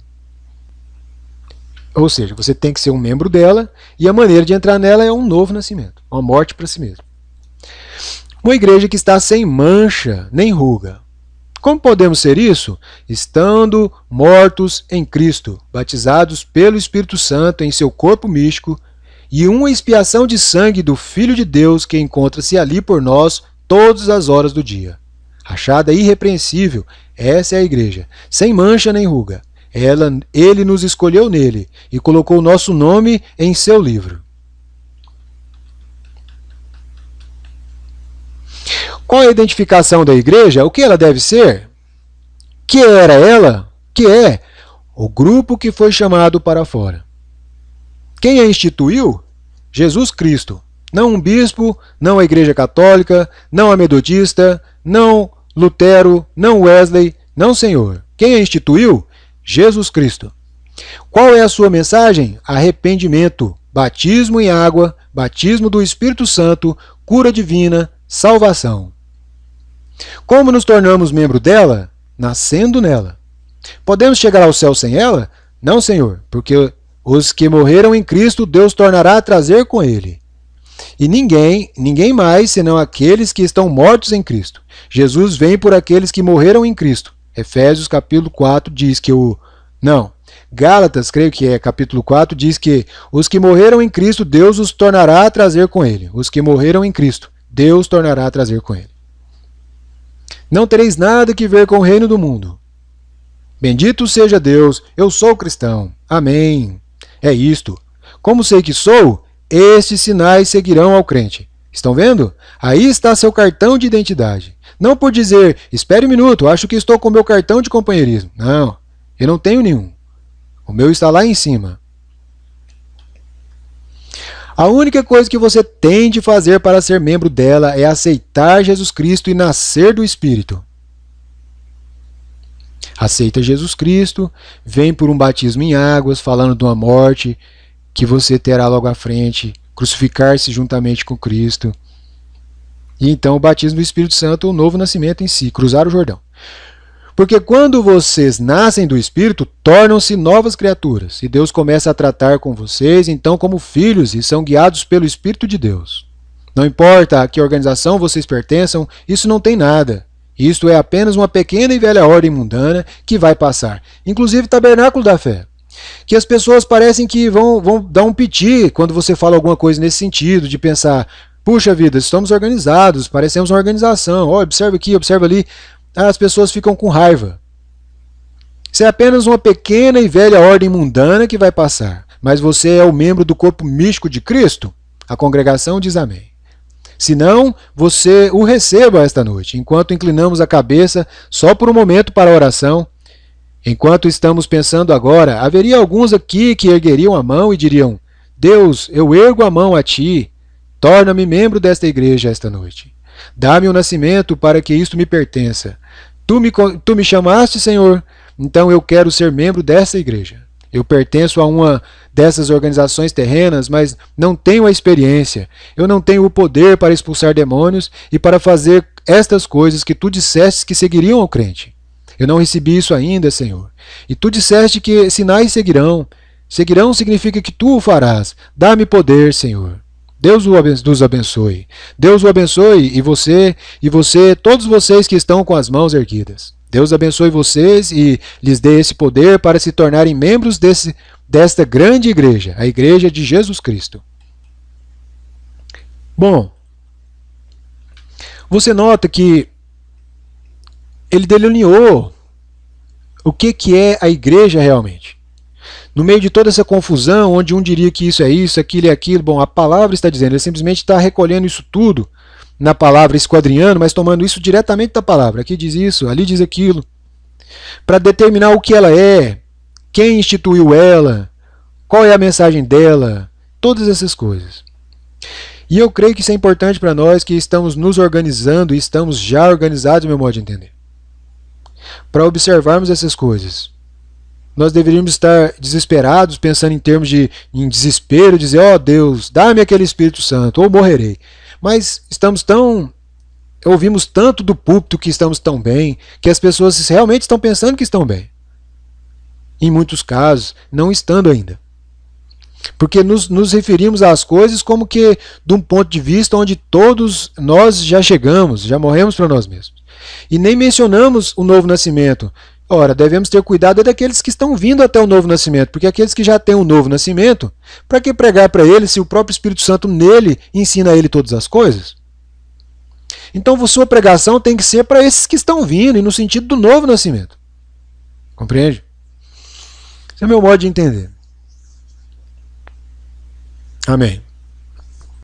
Ou seja, você tem que ser um membro dela, e a maneira de entrar nela é um novo nascimento, uma morte para si mesmo. Uma igreja que está sem mancha nem ruga. Como podemos ser isso? Estando mortos em Cristo, batizados pelo Espírito Santo em seu corpo místico, e uma expiação de sangue do Filho de Deus que encontra-se ali por nós todas as horas do dia. Achada irrepreensível, essa é a igreja, sem mancha nem ruga. Ele nos escolheu nele e colocou o nosso nome em seu livro. Qual a identificação da igreja? O que ela deve ser? Que era ela? Que é o grupo que foi chamado para fora. Quem a instituiu? Jesus Cristo. Não um bispo, não a Igreja Católica, não a Metodista, não Lutero, não Wesley, não Senhor. Quem a instituiu? Jesus Cristo. Qual é a sua mensagem? Arrependimento, batismo em água, batismo do Espírito Santo, cura divina, salvação. Como nos tornamos membro dela? Nascendo nela. Podemos chegar ao céu sem ela? Não, Senhor, porque os que morreram em Cristo, Deus tornará a trazer com ele. E ninguém mais senão aqueles que estão mortos em Cristo. Jesus vem por aqueles que morreram em Cristo. Efésios capítulo 4 diz que Gálatas, creio que é capítulo 4, diz que os que morreram em Cristo, Deus os tornará a trazer com ele. Os que morreram em Cristo, Deus tornará a trazer com ele. Não tereis nada que ver com o reino do mundo. Bendito seja Deus, eu sou cristão. Amém. É isto. Como sei que sou, estes sinais seguirão ao crente. Estão vendo? Aí está seu cartão de identidade. Não por dizer, espere um minuto, acho que estou com meu cartão de companheirismo. Não, eu não tenho nenhum. O meu está lá em cima. A única coisa que você tem de fazer para ser membro dela é aceitar Jesus Cristo e nascer do Espírito. Aceita Jesus Cristo, vem por um batismo em águas, falando de uma morte que você terá logo à frente, crucificar-se juntamente com Cristo. E então o batismo do Espírito Santo, o novo nascimento em si, cruzar o Jordão. Porque quando vocês nascem do Espírito, tornam-se novas criaturas. E Deus começa a tratar com vocês, então, como filhos, e são guiados pelo Espírito de Deus. Não importa a que organização vocês pertençam, isso não tem nada. Isto é apenas uma pequena e velha ordem mundana que vai passar. Inclusive tabernáculo da fé. Que as pessoas parecem que vão dar um piti quando você fala alguma coisa nesse sentido, de pensar, puxa vida, estamos organizados, parecemos uma organização, observa aqui, observa ali. As pessoas ficam com raiva. Isso é apenas uma pequena e velha ordem mundana que vai passar. Mas você é o membro do corpo místico de Cristo? A congregação diz amém. Se não, você o receba esta noite, enquanto inclinamos a cabeça só por um momento para a oração. Enquanto estamos pensando agora, haveria alguns aqui que ergueriam a mão e diriam, Deus, eu ergo a mão a ti, torna-me membro desta igreja esta noite. Dá-me o nascimento para que isto me pertença. Tu me chamaste, Senhor, então eu quero ser membro dessa igreja. Eu pertenço a uma dessas organizações terrenas, mas não tenho a experiência. Eu não tenho o poder para expulsar demônios e para fazer estas coisas que tu disseste que seguiriam ao crente. Eu não recebi isso ainda, Senhor. E tu disseste que sinais seguirão. Seguirão significa que tu o farás. Dá-me poder, Senhor. Deus os abençoe. Deus o abençoe e você, todos vocês que estão com as mãos erguidas. Deus abençoe vocês e lhes dê esse poder para se tornarem membros desta grande igreja, a igreja de Jesus Cristo. Bom, você nota que ele delineou o que é a igreja realmente. No meio de toda essa confusão, onde um diria que isso é isso, aquilo é aquilo, bom, a palavra está dizendo, ele simplesmente está recolhendo isso tudo na palavra, esquadrinhando, mas tomando isso diretamente da palavra. Aqui diz isso, ali diz aquilo. Para determinar o que ela é, quem instituiu ela, qual é a mensagem dela, todas essas coisas. E eu creio que isso é importante para nós que estamos nos organizando e estamos já organizados, meu modo de entender. Para observarmos essas coisas. Nós deveríamos estar desesperados, pensando em termos em desespero, dizer, ó Deus, dá-me aquele Espírito Santo, ou morrerei. Mas ouvimos tanto do púlpito que estamos tão bem, que as pessoas realmente estão pensando que estão bem. Em muitos casos, não estando ainda. Porque nos referimos às coisas como que de um ponto de vista onde todos nós já chegamos, já morremos para nós mesmos. E nem mencionamos o novo nascimento. Ora, devemos ter cuidado daqueles que estão vindo até o novo nascimento, porque aqueles que já têm o novo nascimento, para que pregar para eles se o próprio Espírito Santo nele ensina a ele todas as coisas? Então, sua pregação tem que ser para esses que estão vindo, e no sentido do novo nascimento. Compreende? Esse é o meu modo de entender. Amém.